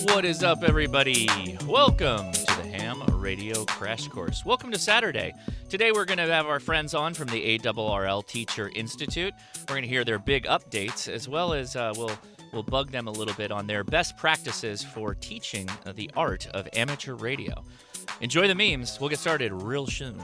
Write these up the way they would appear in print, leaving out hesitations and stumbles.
What is up, everybody? Welcome to the Ham Radio Crash Course. Welcome to Saturday. Today we're going to have our friends on from the ARRL Teachers Institute. We're going to hear their big updates, as well as we'll bug them a little bit on their best practices for teaching the art of amateur radio. Enjoy the memes. We'll get started real soon.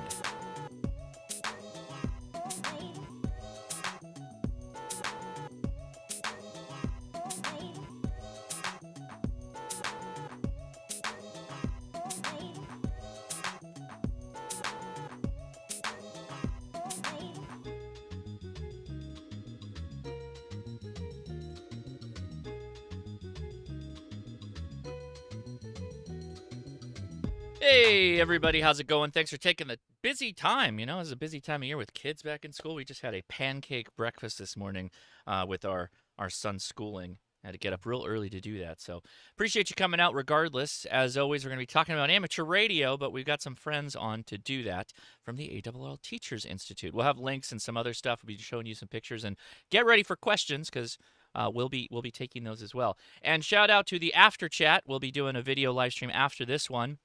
Hey, everybody, how's it going? Thanks for taking the busy time. You know, it's a busy time of year with kids back in school. We just had a pancake breakfast this morning with our son's schooling. Had to get up real early to do that. So appreciate you coming out regardless. As always, we're going to be talking about amateur radio, but we've got some friends on to do that from the ARRL Teachers Institute. We'll have links and some other stuff. We'll be showing you some pictures, and get ready for questions because we'll be taking those as well. And shout out to the After Chat. We'll be doing a video live stream after this one,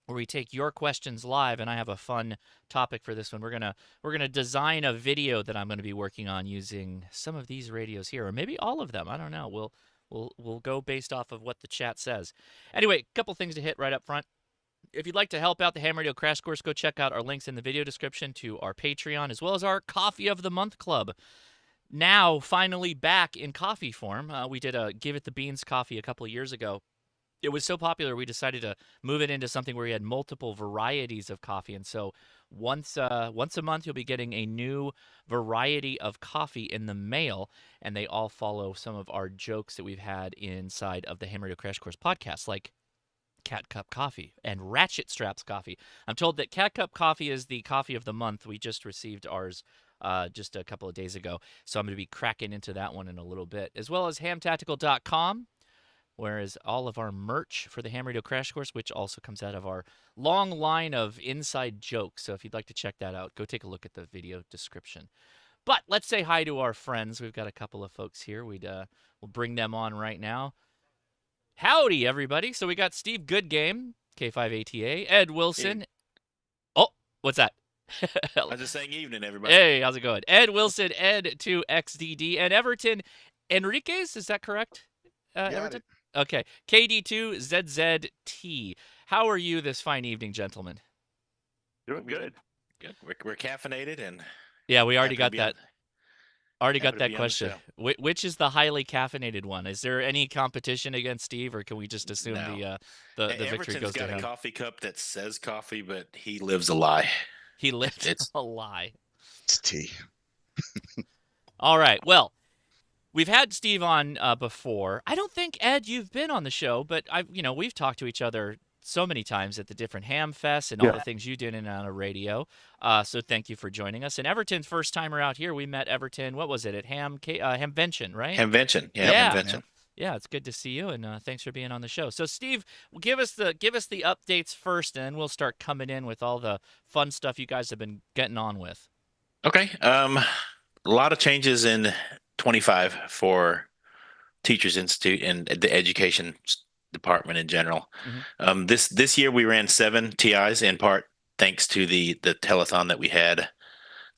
where we take your questions live, and I have a fun topic for this one. We're gonna design a video that I'm going to be working on using some of these radios here, or maybe all of them. I don't know. We'll go based off of what the chat says. Anyway, a couple things to hit right up front. If you'd like to help out the Ham Radio Crash Course, go check out our links in the video description to our Patreon, as well as our Coffee of the Month Club. Now, finally back in coffee form. We did a Give It the Beans coffee a couple of years ago. It was so popular, we decided to move it into something where we had multiple varieties of coffee. And so once a month, you'll be getting a new variety of coffee in the mail, and they all follow some of our jokes that we've had inside of the Ham Radio Crash Course podcast, like Cat Cup Coffee and Ratchet Straps Coffee. I'm told that Cat Cup Coffee is the coffee of the month. We just received ours just a couple of days ago, so I'm going to be cracking into that one in a little bit, as well as hamtactical.com. Whereas all of our merch for the Ham Radio Crash Course, which also comes out of our long line of inside jokes. So if you'd like to check that out, go take a look at the video description. But let's say hi to our friends. We've got a couple of folks here. We'll bring them on right now. Howdy, everybody. So we got Steve Goodgame, K5ATA, Ed Wilson. Hey. Oh, what's that? I was just saying evening, everybody. Hey, how's it going? Ed Wilson, Ed2XDD, and Everton. Henriques, is that correct? Everton? Okay, KD2ZZT. How are you this fine evening, gentlemen? Doing good. Good. We're caffeinated, and yeah, we already got that. Already got that question. Which is the highly caffeinated one? Is there any competition against Steve, or can we just assume the victory goes to him? Everton's got a coffee cup that says coffee, but he lives a lie. He lives a lie. It's tea. All right. Well, we've had Steve on before. I don't think, Ed, you've been on the show, but we've talked to each other so many times at the different ham fests and all the things you did in and out of radio. So thank you for joining us. And Everton's first timer out here, we met Everton. What was it at Hamvention, right? Hamvention, Hamvention. Yeah, it's good to see you, and thanks for being on the show. So, Steve, give us the updates first, and then we'll start coming in with all the fun stuff you guys have been getting on with. Okay. A lot of changes in 25 for Teachers Institute and the education department in general. Mm-hmm. This year we ran 7 TIs, in part thanks to the telethon that we had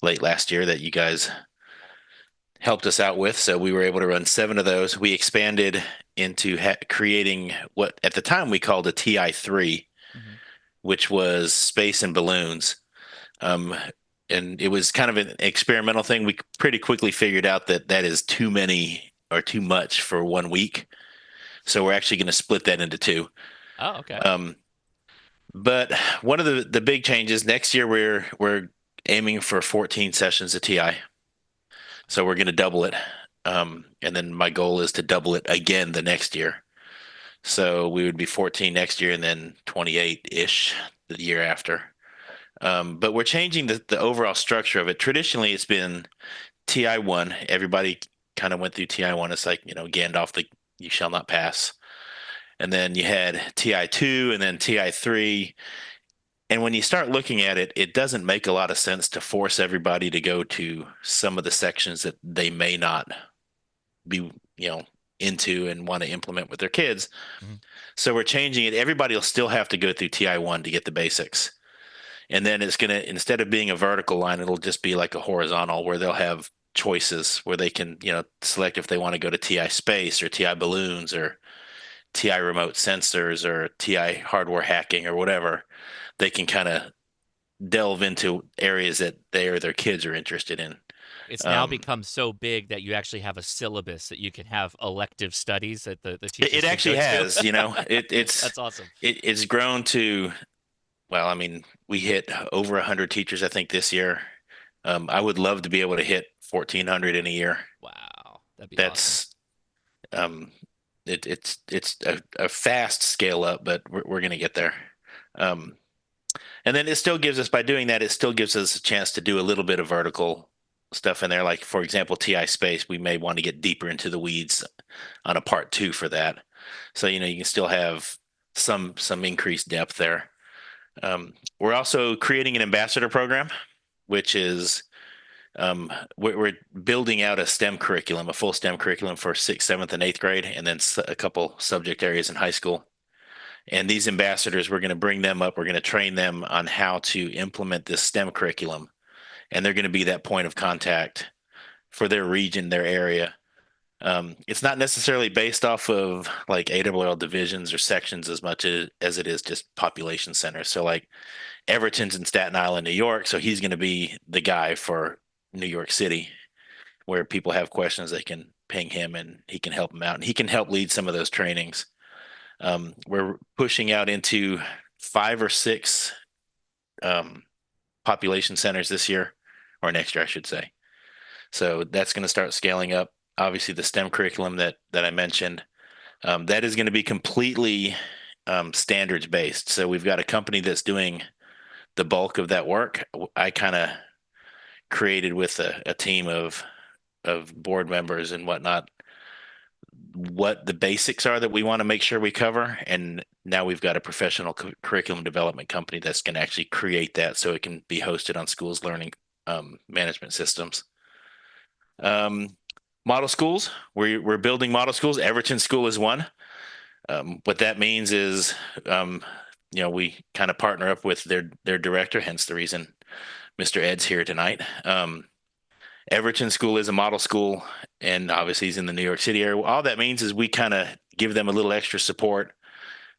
late last year that you guys helped us out with. So we were able to run 7 of those. We expanded into creating what at the time we called a TI3, which was space and balloons. And it was kind of an experimental thing. We pretty quickly figured out that is too many or too much for 1 week. So we're actually going to split that into 2. Oh, okay. But one of the big changes next year, we're aiming for 14 sessions of TI. So we're going to double it. And then my goal is to double it again the next year. So we would be 14 next year and then 28-ish the year after. But we're changing the overall structure of it. Traditionally, it's been TI1. Everybody kind of went through TI1. It's like, Gandalf, you shall not pass. And then you had TI2 and then TI3. And when you start looking at it, it doesn't make a lot of sense to force everybody to go to some of the sections that they may not be, into and want to implement with their kids. Hmm. So we're changing it. Everybody will still have to go through TI1 to get the basics. And then it's going to, instead of being a vertical line, it'll just be like a horizontal where they'll have choices where they can, select if they want to go to TI space or TI balloons or TI remote sensors or TI hardware hacking or whatever. They can kind of delve into areas that they or their kids are interested in. It's now Um, become so big that you actually have a syllabus that you can have elective studies that the it teachers can actually go to. has, That's awesome. it's grown to, well, I mean, we hit over 100 teachers, I think, this year. I would love to be able to hit 1,400 in a year. Wow, that'd be awesome. That's um, it's a fast scale up, but we're going to get there. Um, and then it still gives us, by doing that, it still gives us a chance to do a little bit of vertical stuff in there. Like, for example, TI space, we may want to get deeper into the weeds on a part two for that. So, you can still have some increased depth there. We're also creating an ambassador program, which is we're building out a STEM curriculum, a full STEM curriculum for sixth, seventh, and eighth grade, and then a couple subject areas in high school. And these ambassadors, we're going to bring them up. We're going to train them on how to implement this STEM curriculum, and they're going to be that point of contact for their region, their area. It's not necessarily based off of like ARRL divisions or sections as much as it is just population centers. So like Everton's in Staten Island, New York, so he's going to be the guy for New York City, where people have questions, they can ping him and he can help them out, and he can help lead some of those trainings. We're pushing out into 5 or 6 um, population centers this year, or next year, I should say. So that's going to start scaling up. Obviously, the STEM curriculum that I mentioned, that is going to be completely standards based. So we've got a company that's doing the bulk of that work. I kind of created with a team of board members and whatnot what the basics are that we want to make sure we cover, and now we've got a professional curriculum development company that's going to actually create that so it can be hosted on schools learning management systems. um, Model schools, we're building model schools. Everton School is one. What that means is we kind of partner up with their director, hence the reason Mr. Ed's here tonight. Everton School is a model school, and obviously he's in the New York City area. All that means is we kind of give them a little extra support.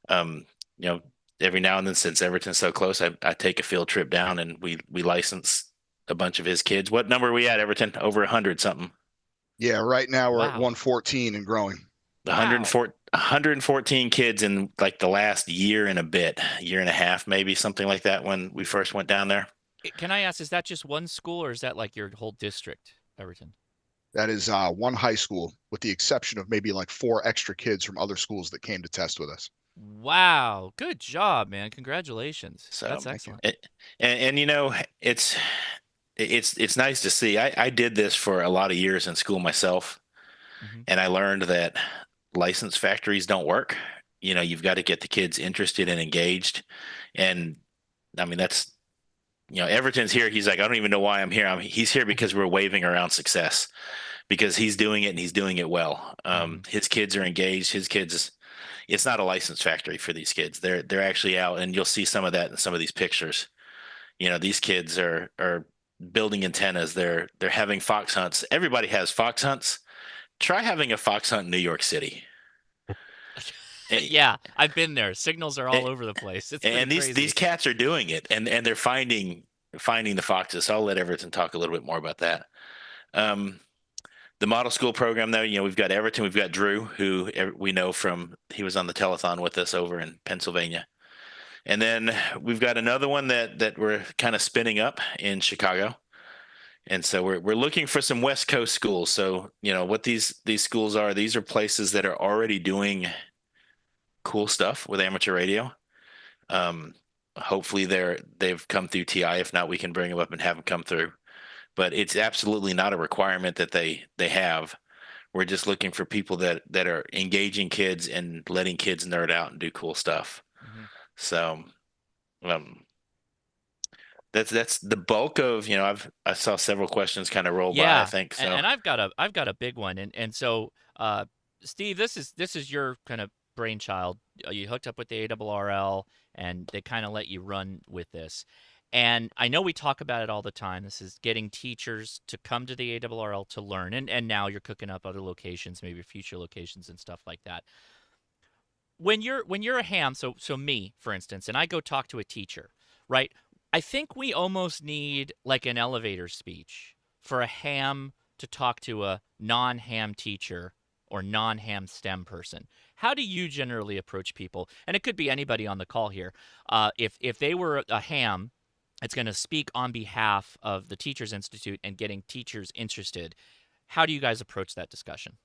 Um, you know, every now and then, since Everton's so close, I take a field trip down and we license a bunch of his kids. What number are we at, Everton? Over 100 something. Yeah, right now we're at Wow. 114 and growing. 114 kids in like the last year and a bit, year and a half, maybe something like that when we first went down there. Can I ask, is that just one school or is that like your whole district, Everton? That is one high school, with the exception of maybe like 4 extra kids from other schools that came to test with us. Wow. Good job, man. Congratulations. So, That's Thank you. excellent. and it's nice to see. I did this for a lot of years in school myself, Hmm. and I learned that license factories don't work. You've got to get the kids interested and engaged. And I mean, that's, Everton's here. He's like, I don't even know why I'm here. He's here because we're waving around success, because he's doing it and he's doing it well. Hmm. His kids are engaged. His kids, it's not a license factory for these kids. They're actually out, and you'll see some of that in some of these pictures. These kids are building antennas. They're having fox hunts. Everybody has fox hunts. Try having a fox hunt in New York City. And, Yeah, I've been there. Signals are all and, over the place. It's pretty and these crazy. cats are doing it, and they're finding the foxes. So I'll let Everton talk a little bit more about that. Um, the model school program, though, we've got Everton, we've got Drew, who we know from, he was on the telethon with us over in Pennsylvania. And then we've got another one that we're kind of spinning up in Chicago. And so we're looking for some West Coast schools. So, what these schools are, these are places that are already doing cool stuff with amateur radio. Um, Hopefully they've come through TI. If not, we can bring them up and have them come through. But it's absolutely not a requirement that they have. We're just looking for people that are engaging kids and letting kids nerd out and do cool stuff. Hmm. So um, that's the bulk of, I saw several questions kind of roll by, I Yeah, think and, so. and I've got a big one, and so Steve, this is your kind of brainchild. You hooked up with the ARRL, and they kind of let you run with this. And I know we talk about it all the time. This is getting teachers to come to the ARRL to learn, and now you're cooking up other locations, maybe future locations and stuff like that. When you're a ham, so me, for instance, and I go talk to a teacher, right? I think we almost need like an elevator speech for a ham to talk to a non-ham teacher or non-ham STEM person. How do you generally approach people? And it could be anybody on the call here. If they were a ham, it's going to speak on behalf of the Teachers Institute and getting teachers interested. How do you guys approach that discussion?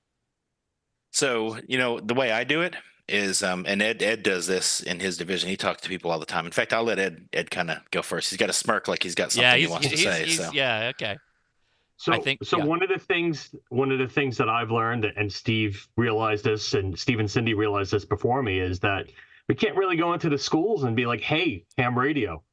So, the way I do it is, and Ed does this in his division. He talks to people all the time. In fact, I'll let Ed kind of go first. He's got a smirk like he's got Yeah, something he wants to say. So, yeah, okay. I So, think so yeah. one of the things that I've learned, and Steve realized this, and Steve and Cindy realized this before me, is that we can't really go into the schools and be like, "Hey, ham radio."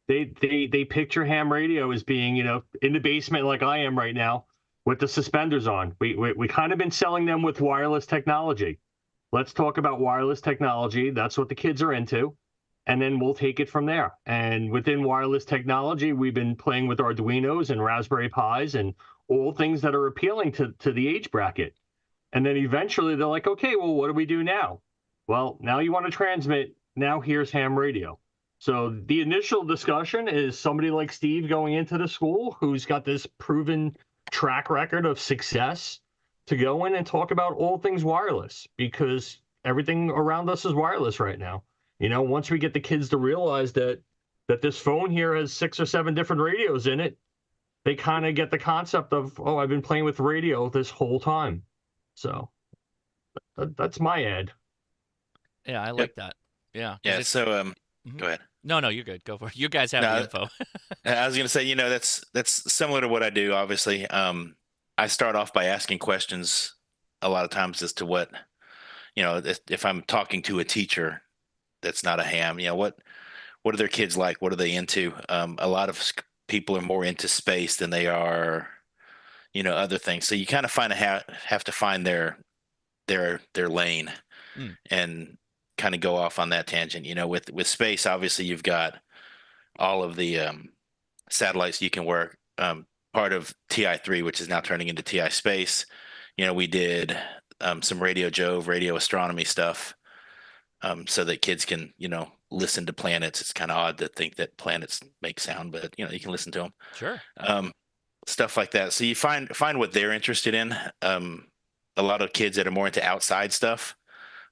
They picture ham radio as being, in the basement like I am right now with the suspenders on. We kind of been selling them with wireless technology. Let's talk about wireless technology. That's what the kids are into. And then we'll take it from there. And within wireless technology, we've been playing with Arduinos and Raspberry Pis and all things that are appealing to the age bracket. And then eventually they're like, okay, well, what do we do now? Well, now you want to transmit. Now here's ham radio. So the initial discussion is somebody like Steve going into the school who's got this proven track record of success to go in and talk about all things wireless, because everything around us is wireless right now. Once we get the kids to realize that this phone here has 6 or 7 different radios in it, they kind of get the concept of, oh, I've been playing with radio this whole time. So that's my ad. Yeah, I like that. Yeah. 'Cause yeah. it's- So, Mhm. go ahead. No, you're good. Go for it. You guys have No, the info. I was going to say, that's similar to what I do. Obviously, I start off by asking questions a lot of times as to what, if I'm talking to a teacher that's not a ham, what are their kids like? What are they into? A lot of people are more into space than they are, other things. So you kind of have to find their lane Mm. and kind of go off on that tangent. With space, obviously you've got all of the satellites you can work. Part of TI3, which is now turning into TI Space. We did some Radio Jove, radio astronomy stuff, so that kids can, listen to planets. It's kind of odd to think that planets make sound, but you can listen to them. Sure. Stuff like that. So you find what they're interested in. A lot of kids that are more into outside stuff,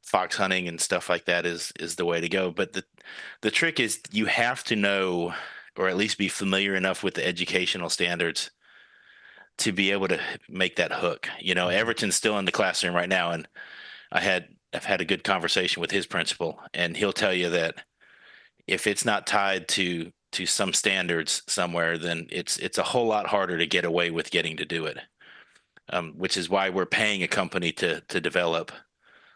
fox hunting and stuff like that is the way to go. But the trick is you have to know, or at least be familiar enough with the educational standards to be able to make that hook. Everton's still in the classroom right now, and I've had a good conversation with his principal, and he'll tell you that if it's not tied to some standards somewhere, then it's a whole lot harder to get away with getting to do it. Which is why we're paying a company to develop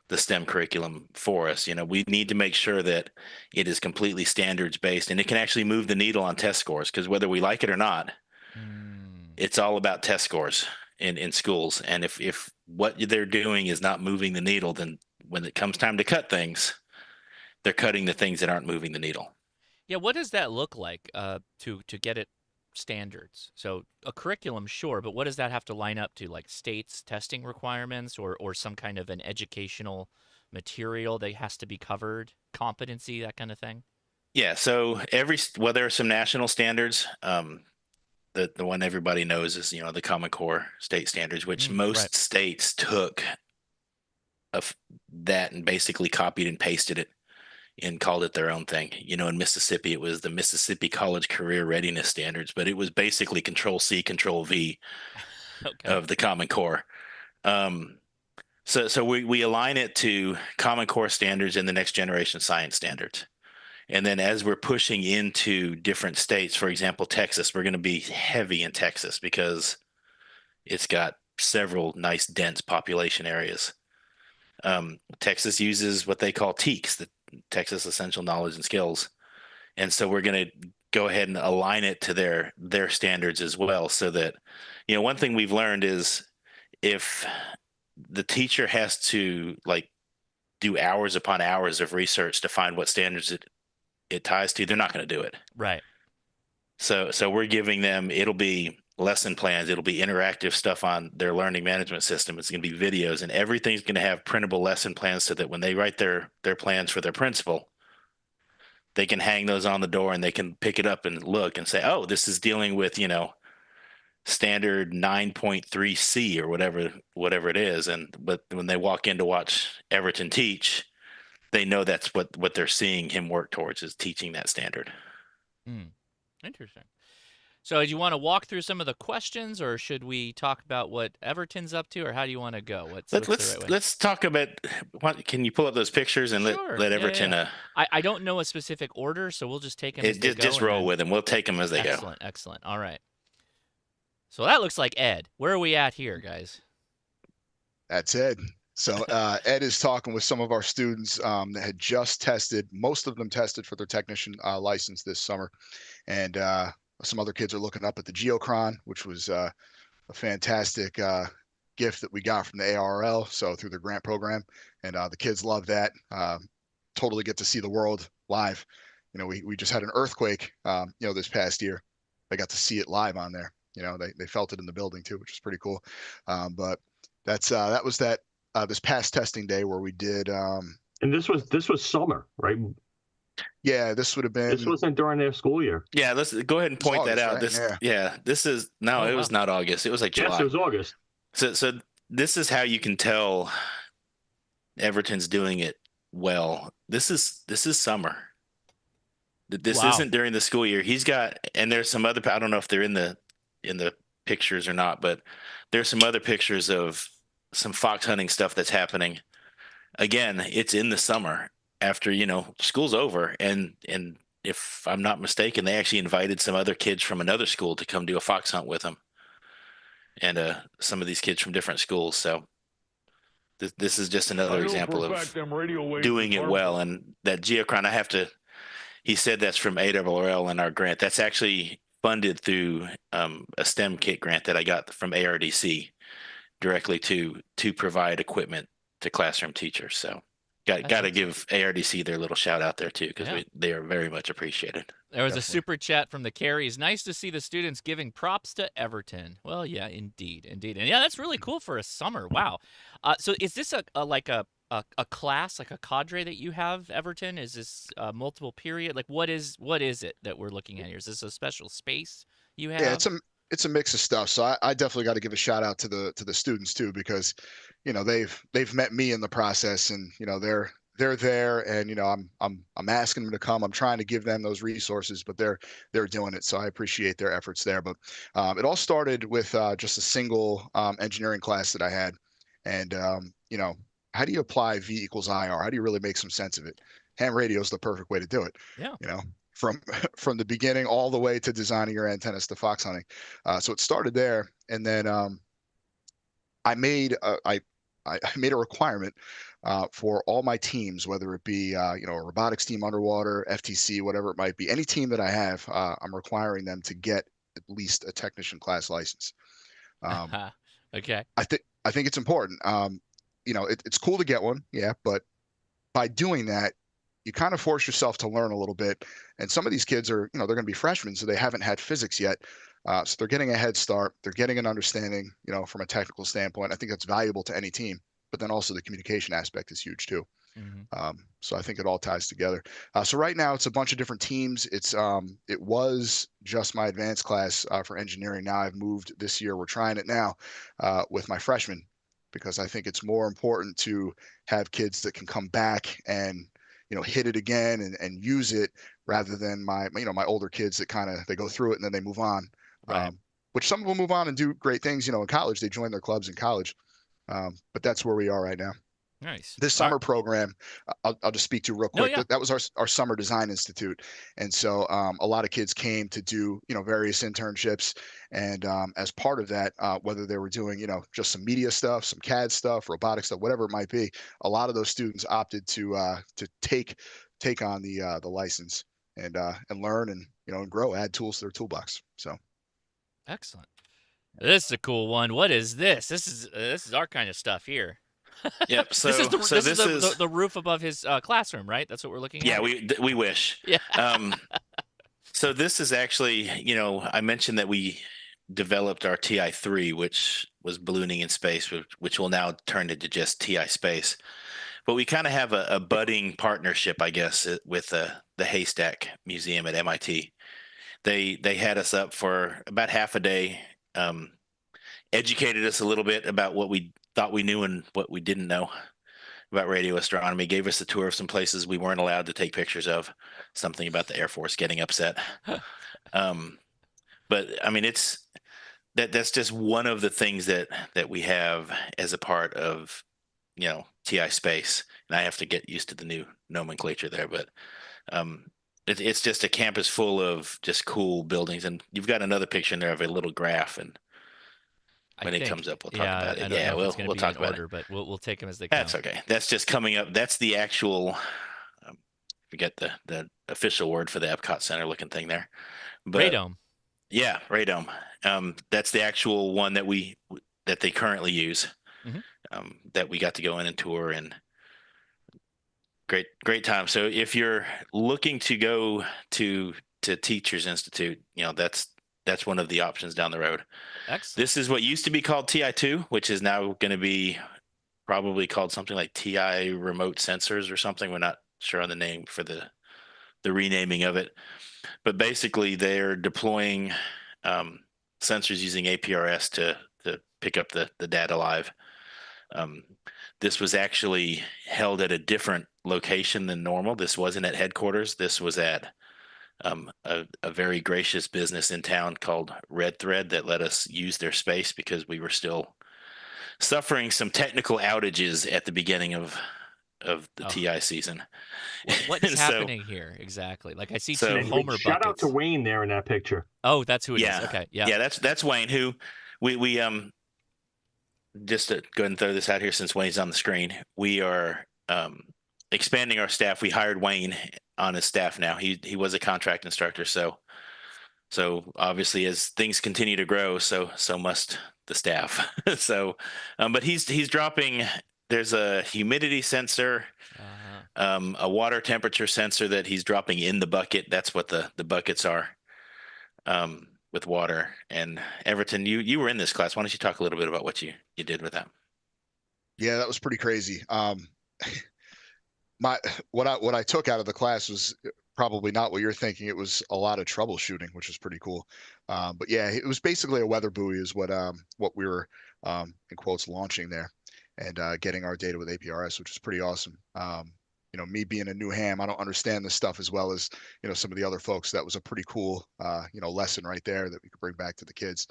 the STEM curriculum for us. We need to make sure that it is completely standards based, and it can actually move the needle on test scores, because whether we like it or not, it's all about test scores in schools. And if what they're doing is not moving the needle, then when it comes time to cut things, they're cutting the things that aren't moving the needle. Yeah, what does that look like to get it standards? So a curriculum, sure, but what does that have to line up to? Like states testing requirements, or some kind of an educational material that has to be covered, competency, that kind of thing? Yeah. So there are some national standards. The one everybody knows is the Common Core state standards, which most right. states took of that and basically copied and pasted it and called it their own thing. In Mississippi, it was the Mississippi College Career Readiness Standards, but it was basically Control C, Control V Okay. of the Common Core. So we align it to Common Core standards and the next generation science standards. And then as we're pushing into different states, for example, Texas, we're going to be heavy in Texas because it's got several nice dense population areas. Texas uses what they call TEKS, the Texas Essential Knowledge and Skills. And so we're going to go ahead and align it to their standards as well, so that, one thing we've learned is if the teacher has to like do hours upon hours of research to find what standards it ties to, they're not going to do it. Right. So we're giving them, it'll be lesson plans, it'll be interactive stuff on their learning management system. It's going to be videos, and everything's going to have printable lesson plans so that when they write their plans for their principal, they can hang those on the door and they can pick it up and look and say, oh, this is dealing with, standard 9.3C or whatever it is. But when they walk in to watch Everton teach, they know that's what they're seeing him work towards, is teaching that standard. Interesting. So do you want to walk through some of the questions, or should we talk about what Everton's up to, or how do you want to go? Let's talk about can you pull up those pictures and sure. let Everton I don't know a specific order, so we'll just take them as they go. Just roll with them. We'll take them as they go. Excellent. All right. So that looks like Ed. Where are we at here, guys? That's Ed. So Ed is talking with some of our students that had just tested. Most of them tested for their technician license this summer. And some other kids are looking up at the Geocron, which was a fantastic gift that we got from the ARRL, so through the grant program. And the kids love that. Totally get to see the world live. We just had an earthquake, this past year. They got to see it live on there. They felt it in the building too, which is pretty cool. But that was this past testing day where we did. And this was summer, right? Yeah, this would have been. This wasn't during their school year. Yeah, let's go ahead and point August, that out. right? This is it was not August. It was like July. Yes, it was August. So this is how you can tell Everton's doing it well. This is summer. This isn't during the school year. He's got, and there's some other. I don't know if they're in the pictures or not, but there's some other pictures of some fox hunting stuff that's happening. Again, it's in the summer after school's over, and if I'm not mistaken, they actually invited some other kids from another school to come do a fox hunt with them, and some of these kids from different schools. So this is just another example of doing it well. And that Geocron, he said that's from ARRL and our grant. That's actually funded through a STEM kit grant that I got from ARDC directly to provide equipment to classroom teachers. So got to give ARDC their little shout out there too, because they are very much appreciated. There was a super chat from the Carries. Nice to see the students giving props to Everton. Well, yeah, indeed. And yeah, that's really cool for a summer. Wow. So is this a class, like a cadre that you have, Everton? Is this multiple period? Like what is it that we're looking at here? Is this a special space you have? Yeah, it's a mix of stuff. So I definitely got to give a shout out to the students too, because they've met me in the process, and they're there, and I'm asking them to come. I'm trying to give them those resources, but they're doing it. So I appreciate their efforts there. But it all started with just a single engineering class that I had, and how do you apply V equals IR? How do you really make some sense of it? Ham radio is the perfect way to do it. Yeah. From the beginning all the way to designing your antennas to fox hunting. So it started there, and then I made a requirement for all my teams, whether it be a robotics team underwater, FTC, whatever it might be, any team that I have, I'm requiring them to get at least a technician class license. Okay. I think it's important. It's cool to get one, yeah, but by doing that, you kind of force yourself to learn a little bit. And some of these kids are, they're going to be freshmen, so they haven't had physics yet. So they're getting a head start. They're getting an understanding, from a technical standpoint. I think that's valuable to any team, but then also the communication aspect is huge too. Mm-hmm. So I think it all ties together. So right now it's a bunch of different teams. It was just my advanced class for engineering. Now I've moved this year. We're trying it now with my freshmen, because I think it's more important to have kids that can come back and hit it again and use it, rather than my older kids that they go through it and then they move on. Right. Which some of them move on and do great things, in college. They join their clubs in college. But that's where we are right now. Nice. This summer program, I'll just speak to real quick. No, yeah. That was our summer design institute. And so a lot of kids came to do, various internships. And as part of that, whether they were doing, just some media stuff, some CAD stuff, robotics stuff, whatever it might be, a lot of those students opted to take on the license and learn and, and grow, add tools to their toolbox. So. Excellent. This is a cool one. What is this? This is our kind of stuff here. Yep. This is This is the roof above his classroom, right? That's what we're looking yeah. at. We wish. Yeah. So this is actually, I mentioned that we developed our TI3, which was ballooning in space, which will now turn into just TI space. But we kind of have a budding partnership, I guess, with the Haystack Museum at MIT. They had us up for about half a day, educated us a little bit about what we thought we knew and what we didn't know about radio astronomy, gave us a tour of some places we weren't allowed to take pictures of, something about the Air Force getting upset. But I mean, that's just one of the things that we have as a part of, TI space. And I have to get used to the new nomenclature there, but it's just a campus full of just cool buildings. And you've got another picture in there of a little graph, and when it comes up, we'll talk about it. I don't know if it's going to we'll be talk in about order, it. but we'll take them as they come. That's okay. That's just coming up. That's the actual, forget the official word for the Epcot Center looking thing there. But Radome. Yeah, Radome. That's the actual one that they currently use. That we got to go in and tour, and great time. So if you're looking to go to Teachers Institute, that's one of the options down the road. Excellent. This is what used to be called TI2, which is now going to be probably called something like TI Remote Sensors or something. We're not sure on the name for the renaming of it, but basically they're deploying sensors using APRS to pick up the data live. This was actually held at a different location than normal. This wasn't at headquarters. This was at a very gracious business in town called Red Thread that let us use their space because we were still suffering some technical outages at the beginning of the TI season. What is happening here exactly? Like I see two Homer buckets. Shout out to Wayne there in that picture. Oh, that's who it is. Okay, yeah, that's Wayne, who we just to go ahead and throw this out here since Wayne's on the screen. We are expanding our staff. We hired Wayne on his staff now. He was a contract instructor, so obviously as things continue to grow, so must the staff. So, but he's dropping. There's a humidity sensor, a water temperature sensor that he's dropping in the bucket. That's what the buckets are, with water. And Everton, you were in this class. Why don't you talk a little bit about what you did with that? Yeah, that was pretty crazy. What I took out of the class was probably not what you're thinking. It was a lot of troubleshooting, which was pretty cool. But yeah, it was basically a weather buoy is what we were in quotes launching there, and getting our data with APRS, which was pretty awesome. Me being a new ham, I don't understand this stuff as well as some of the other folks. That was a pretty cool lesson right there that we could bring back to the kids.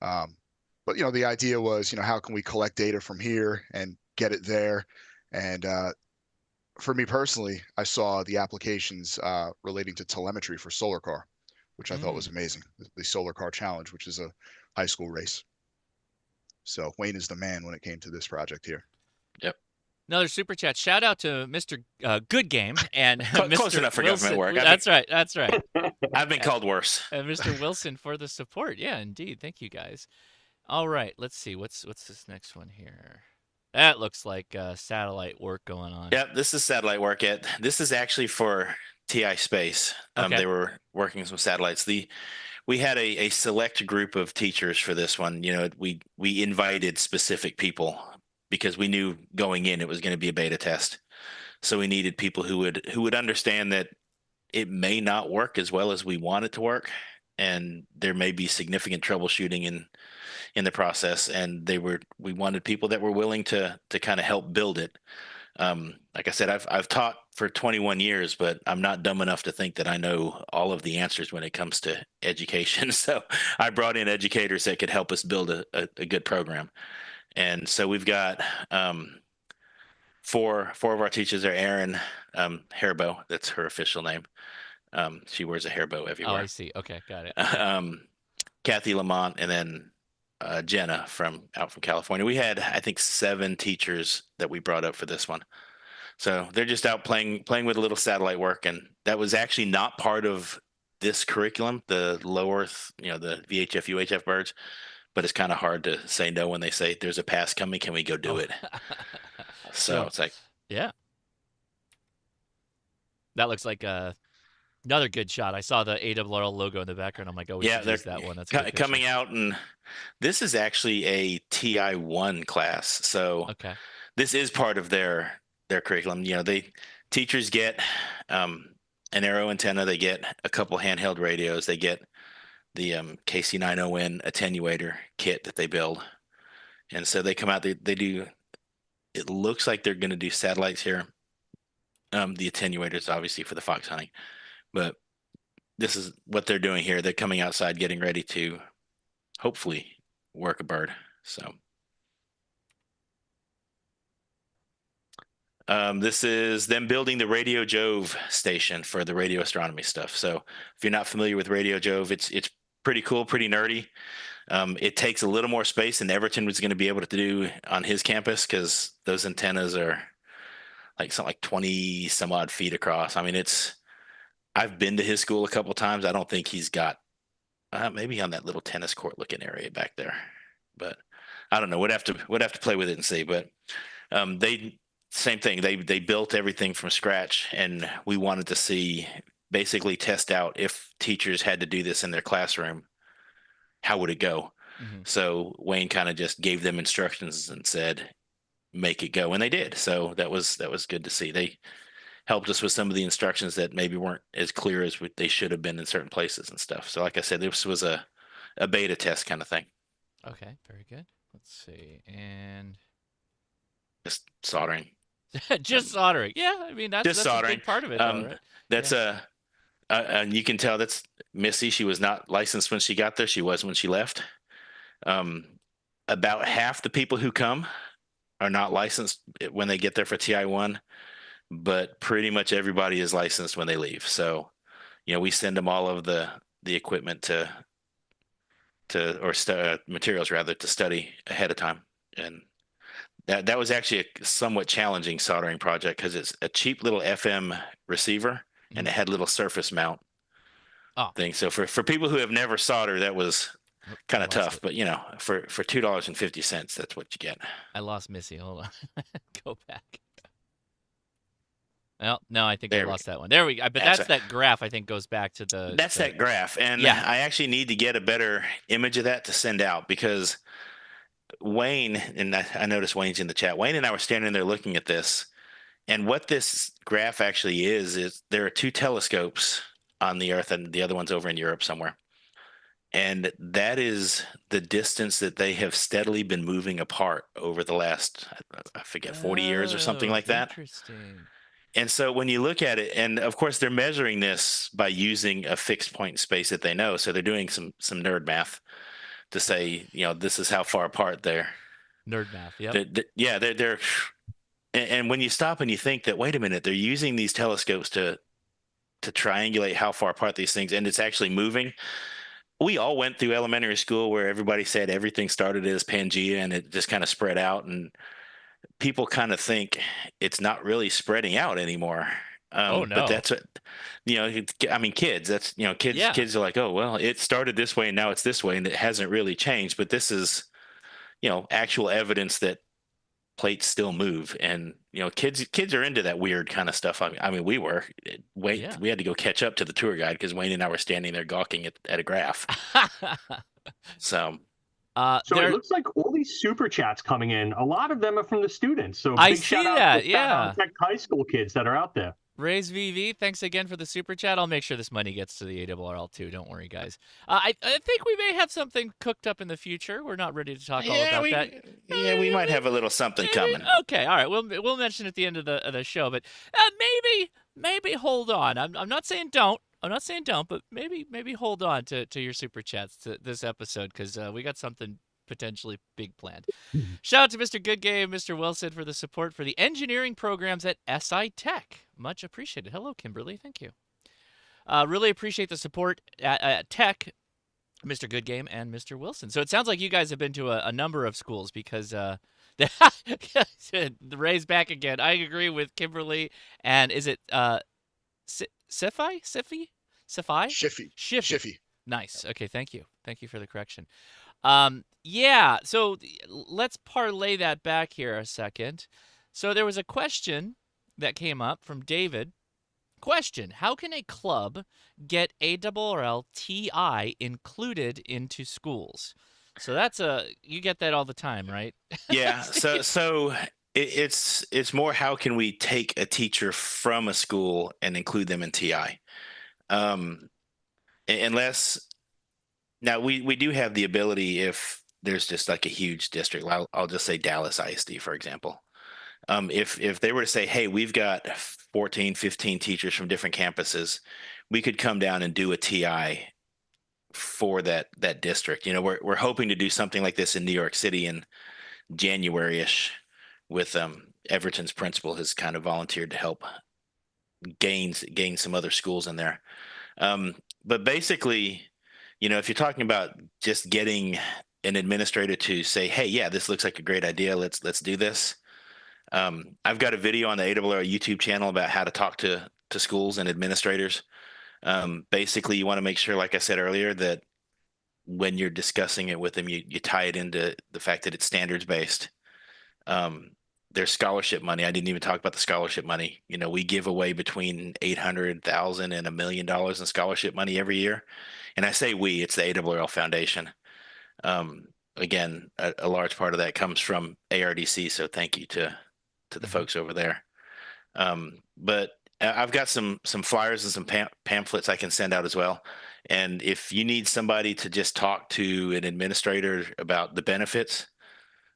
But the idea was how can we collect data from here and get it there, and for me personally, I saw the applications relating to telemetry for Solar Car, which I thought was amazing. The Solar Car Challenge, which is a high school race. So Wayne is the man when it came to this project here. Yep. Another super chat. Shout out to Mr. Goodgame and Mr. Close enough for Wilson. government work. That's right. I've been called worse. And Mr. Wilson for the support. Yeah, indeed. Thank you guys. All right. Let's see. What's this next one here? That looks like satellite work going on. Yep, this is satellite work. This is actually for TI Space. Okay. They were working some satellites. We had a select group of teachers for this one. We invited specific people because we knew going in it was going to be a beta test. So we needed people who would understand that it may not work as well as we want it to work, and there may be significant troubleshooting in the process. And we wanted people that were willing to kind of help build it. Like I said, I've taught for 21 years, but I'm not dumb enough to think that I know all of the answers when it comes to education. So I brought in educators that could help us build a good program. And so we've got four of our teachers are Erin Hairbow. That's her official name. She wears a hairbow everywhere. Oh, I see. Okay, got it. Kathy Lamont, and then Jenna out from California. We had, I think, 7 teachers that we brought up for this one. So they're just out playing with a little satellite work, and that was actually not part of this curriculum, the low Earth, the VHF, UHF birds. but it's kind of hard to say no when they say there's a pass coming. Can we go do it? So Sure. it's like, yeah. That looks like another good shot. I saw the ARRL logo in the background. I'm like, oh, we yeah, should they're use that one. That's a good picture. coming out, and this is actually a TI1 class. So Okay. this is part of their curriculum. Teachers get an arrow antenna, they get a couple handheld radios, they get the KC90N attenuator kit that they build, and so they come out. They do. It looks like they're going to do satellites here. The attenuators obviously for the fox hunting, but this is what they're doing here. They're coming outside, getting ready to hopefully work a bird. So. This is them building the Radio Jove station for the radio astronomy stuff. So if you're not familiar with Radio Jove, it's pretty cool, pretty nerdy. It takes a little more space than Everton was going to be able to do on his campus because those antennas are like something like 20 some odd feet across. I mean, I've been to his school a couple times. I don't think he's got maybe on that little tennis court looking area back there, but I don't know. We'd have to play with it and see. But same thing. They built everything from scratch, and we wanted to see basically test out if teachers had to do this in their classroom, how would it go? Mm-hmm. So Wayne kind of just gave them instructions and said, make it go, and they did. So that was good to see. They helped us with some of the instructions that maybe weren't as clear as they should have been in certain places and stuff. So like I said, this was a beta test kind of thing. Okay, very good. Let's see, and just soldering. just soldering. Yeah, I mean that's a big part of it, though, right? That's and you can tell that's Missy. She was not licensed when she got there. She was when she left. About half the people who come are not licensed when they get there for TI1, but pretty much everybody is licensed when they leave. So, we send them all of the equipment materials rather to study ahead of time. And that was actually a somewhat challenging soldering project because it's a cheap little FM receiver and it had a little surface mount thing. So for people who have never soldered, that was kind of tough. But for $2.50, that's what you get. I lost Missy. Hold on, go back. Well, no, I think I lost that one. There we go. But that's that graph. I think goes back to the. That's that graph, and I actually need to get a better image of that to send out because Wayne, and I noticed Wayne's in the chat. Wayne and I were standing there looking at this, and what this graph actually is there are two telescopes on the Earth, and the other one's over in Europe somewhere. And that is the distance that they have steadily been moving apart over the last, I forget, 40 years or something like that. Interesting. And so when you look at it, and of course they're measuring this by using a fixed point in space that they know. So they're doing some nerd math to say, this is how far apart they're. Nerd math, yeah. They're, and when you stop and you think that, wait a minute, they're using these telescopes to triangulate how far apart these things, and it's actually moving. We all went through elementary school where everybody said everything started as Pangea and it just kind of spread out, and people kind of think it's not really spreading out anymore. Oh no! But that's what I mean. Kids, that's kids. Yeah. Kids are like, oh well, it started this way and now it's this way, and it hasn't really changed. But this is, actual evidence that plates still move, and kids are into that weird kind of stuff. I mean, we were. We had to go catch up to the tour guide because Wayne and I were standing there gawking at a graph. So. So it looks like all these super chats coming in, a lot of them are from the students. So I big see shout that, out to Tech High School kids that are out there. Raise VV, thanks again for the super chat. I'll make sure this money gets to the ARRL too. Don't worry, guys. I think we may have something cooked up in the future. We're not ready to talk all about that. Yeah, we might have a little something coming. Okay, all right. We'll mention at the end of the show, but maybe hold on. I'm not saying don't. But maybe hold on to your super chats to this episode because we got something potentially big planned. Shout out to Mr. Goodgame, Mr. Wilson for the support for the engineering programs at SI Tech. Much appreciated. Hello, Kimberly. Thank you. Really appreciate the support at Tech, Mr. Goodgame and Mr. Wilson. So it sounds like you guys have been to a number of schools because the Ray's back again. I agree with Kimberly. And is it Shiffy? Shiffy. Nice. Okay, thank you. Thank you for the correction. Yeah, so let's parlay that back here a second. So there was a question that came up from David. Question: how can a club get ARRL TI included into schools? So that's you get that all the time, right? Yeah. It's more how can we take a teacher from a school and include them in TI? Unless now we do have the ability if there's just like a huge district. I'll just say Dallas ISD, for example. If they were to say, hey, we've got 14, 15 teachers from different campuses, we could come down and do a TI for that district. You know, we're hoping to do something like this in New York City in January-ish with Everton's principal has kind of volunteered to help gain some other schools in there. But basically, you know, if you're talking about just getting an administrator to say, hey, yeah, this looks like a great idea, let's do this. I've got a video on the ARRL YouTube channel about how to talk to schools and administrators. Basically, you want to make sure, like I said earlier, that when you're discussing it with them, you tie it into the fact that it's standards based. There's scholarship money. I didn't even talk about the scholarship money. You know, we give away between 800,000 and $1 million in scholarship money every year. And I say we, it's the ARRL Foundation. Again, a large part of that comes from ARDC. So thank you to the folks over there. But I've got some flyers and some pamphlets I can send out as well. And if you need somebody to just talk to an administrator about the benefits,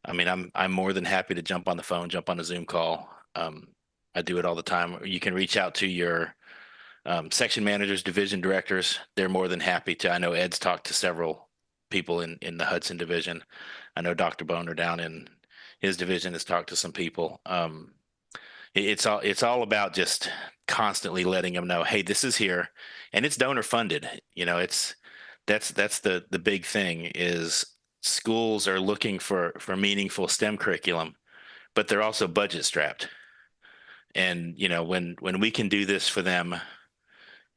I mean, I'm more than happy to jump on the phone, jump on a Zoom call. I do it all the time. You can reach out to your section managers, division directors. They're more than happy to. I know Ed's talked to several people in the Hudson division. I know Dr. Boner down in his division has talked to some people. It's all about just constantly letting them know, hey, this is here, and it's donor funded. You know, that's the big thing is schools are looking for meaningful STEM curriculum, but they're also budget strapped. And you know, when we can do this for them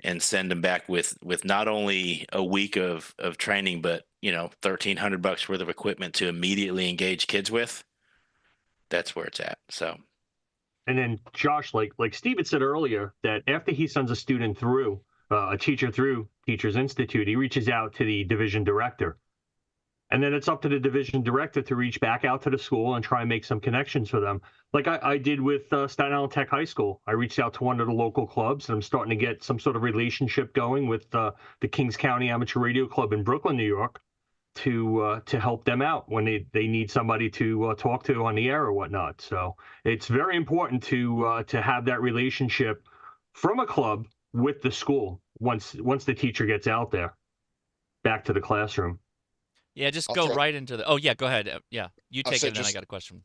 and send them back with not only a week of training, but you know, $1,300 worth of equipment to immediately engage kids with, that's where it's at. So. And then Josh, like Steve had said earlier, that after he sends a student through, a teacher through Teachers Institute, he reaches out to the division director. And then it's up to the division director to reach back out to the school and try and make some connections for them. Like I did with Staten Island Tech High School. I reached out to one of the local clubs, and I'm starting to get some sort of relationship going with the Kings County Amateur Radio Club in Brooklyn, New York, to help them out when they need somebody to talk to on the air or whatnot. So it's very important to have that relationship from a club with the school once the teacher gets out there back to the classroom. Yeah, just go right into the. Oh yeah, go ahead. Yeah, you take it, and then I got a question.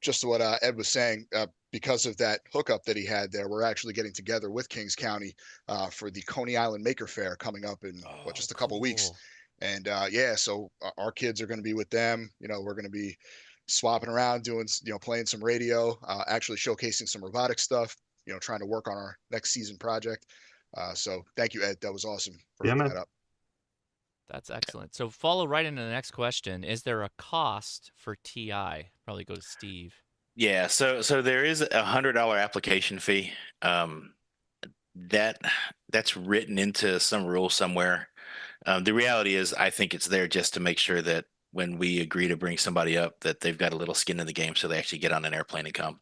Just to what Ed was saying, because of that hookup that he had there, we're actually getting together with Kings County for the Coney Island Maker Fair coming up in just a couple weeks. And yeah, so our kids are going to be with them. You know, we're going to be swapping around, doing, you know, playing some radio, actually showcasing some robotic stuff, you know, trying to work on our next season project. So thank you, Ed. That was awesome for hooking that up. That's excellent. So follow right into the next question. Is there a cost for TI? Probably go to Steve. Yeah, so there is $100 application fee. That's written into some rule somewhere. The reality is, I think it's there just to make sure that when we agree to bring somebody up, that they've got a little skin in the game, so they actually get on an airplane and come.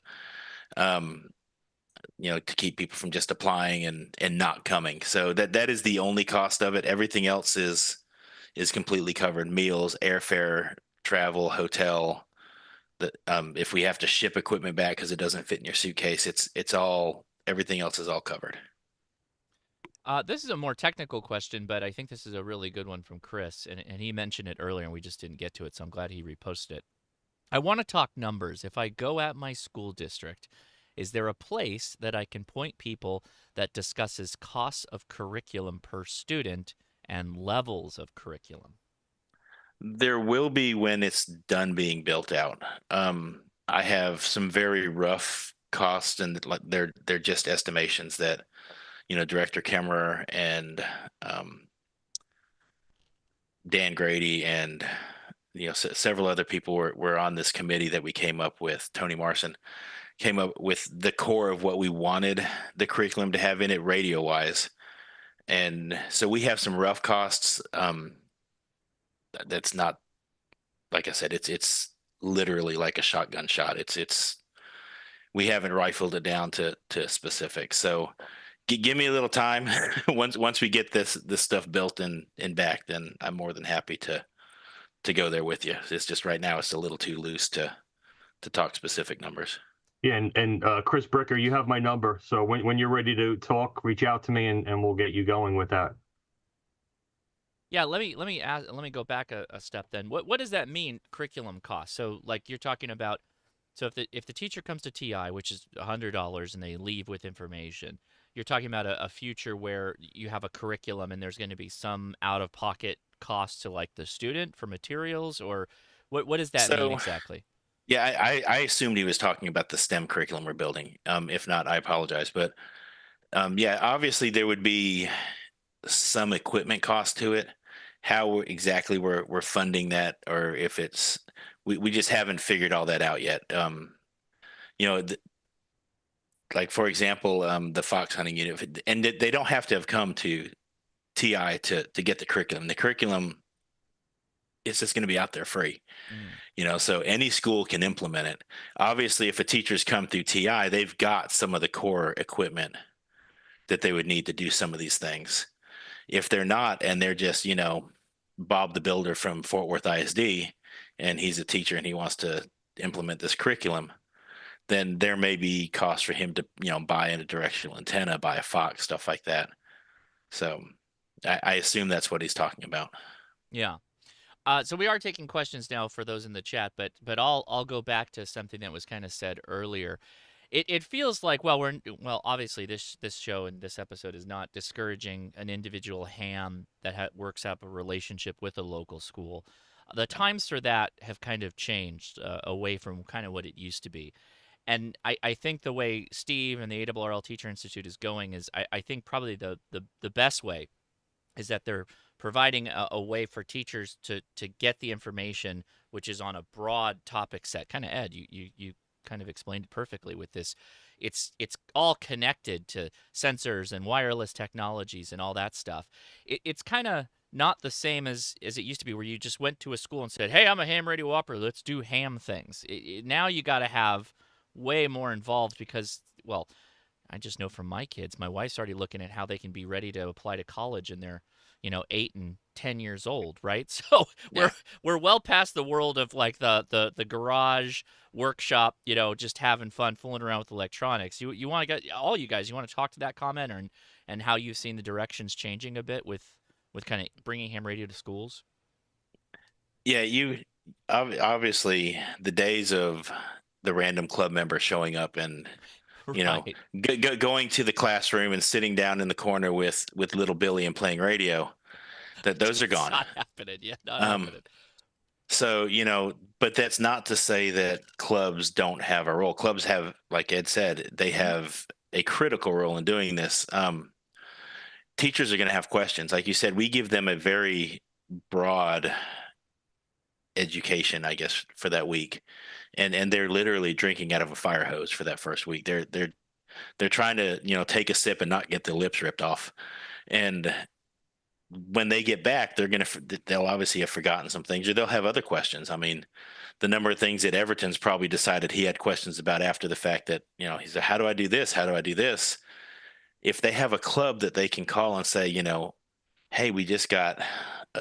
You know, to keep people from just applying and not coming. So that is the only cost of it. Everything else is completely covered: meals, airfare, travel, hotel. That if we have to ship equipment back because it doesn't fit in your suitcase, it's all, everything else is all covered. This is a more technical question, but I think this is a really good one from Chris, and he mentioned it earlier, and we just didn't get to it, so I'm glad he reposted it. I want to talk numbers. If I go at my school district, is there a place that I can point people that discusses costs of curriculum per student and levels of curriculum? There will be when it's done being built out. I have some very rough costs, and they're just estimations that, you know, Director Kemmerer and Dan Grady and several other people were on this committee that we came up with. Tony Marson came up with the core of what we wanted the curriculum to have in it radio wise. And so we have some rough costs. That's not, like I said, it's literally like a shotgun shot. We haven't rifled it down to specifics. So give me a little time. once we get this stuff built and back, then I'm more than happy to go there with you. It's just right now it's a little too loose to talk specific numbers. Yeah, and Chris Bricker, you have my number. So when you're ready to talk, reach out to me and we'll get you going with that. Yeah, let me go back a step then. What does that mean, curriculum cost? So like you're talking about, so if the teacher comes to TI, which is $100, and they leave with information, you're talking about a future where you have a curriculum and there's going to be some out-of-pocket cost to like the student for materials, or what does that mean exactly? Yeah, I assumed he was talking about the STEM curriculum we're building. If not, I apologize. But yeah, obviously there would be some equipment cost to it. How exactly we're funding that, or if it's we just haven't figured all that out yet. Like for example, the fox hunting unit, and they don't have to have come to TI to get the curriculum. The curriculum is just going to be out there free. So any school can implement it. Obviously, if a teacher's come through TI, they've got some of the core equipment that they would need to do some of these things. If they're not, and they're just, Bob the Builder from Fort Worth ISD, and he's a teacher and he wants to implement this curriculum, then there may be costs for him to, buy in a directional antenna, buy a Fox, stuff like that. So I assume that's what he's talking about. Yeah. So we are taking questions now for those in the chat, but I'll go back to something that was kind of said earlier. It feels like, well, obviously this show and this episode is not discouraging an individual ham that works out a relationship with a local school. The times for that have kind of changed away from kind of what it used to be. And I think the way Steve and the ARRL Teacher Institute is going is, I think probably the best way is that they're providing a way for teachers to get the information, which is on a broad topic set. Kind of, Ed, you kind of explained it perfectly with this. It's all connected to sensors and wireless technologies and all that stuff. It's kind of not the same as it used to be, where you just went to a school and said, hey, I'm a ham radio operator, let's do ham things. Now you got to have way more involved because, well, I just know from my kids, my wife's already looking at how they can be ready to apply to college, and they're 8 and 10 years old, right? So we're well past the world of like the garage workshop, just having fun, fooling around with electronics. You want to get all you guys, you want to talk to that comment, and how you've seen the directions changing a bit with kind of bringing ham radio to schools? Yeah, you obviously the days of the random club member showing up and Right. going to the classroom and sitting down in the corner with little Billy and playing radio, those are gone. Not happening. Yeah, not happening. So, but that's not to say that clubs don't have a role. Clubs have, like Ed said, they have a critical role in doing this. Teachers are going to have questions. Like you said, we give them a very broad education, I guess, for that week. And they're literally drinking out of a fire hose for that first week. They're trying to, take a sip and not get their lips ripped off. And when they get back, they'll obviously have forgotten some things, or they'll have other questions. I mean, the number of things that Everton's probably decided he had questions about after the fact that, he said, how do I do this? How do I do this? If they have a club that they can call and say, hey, we just got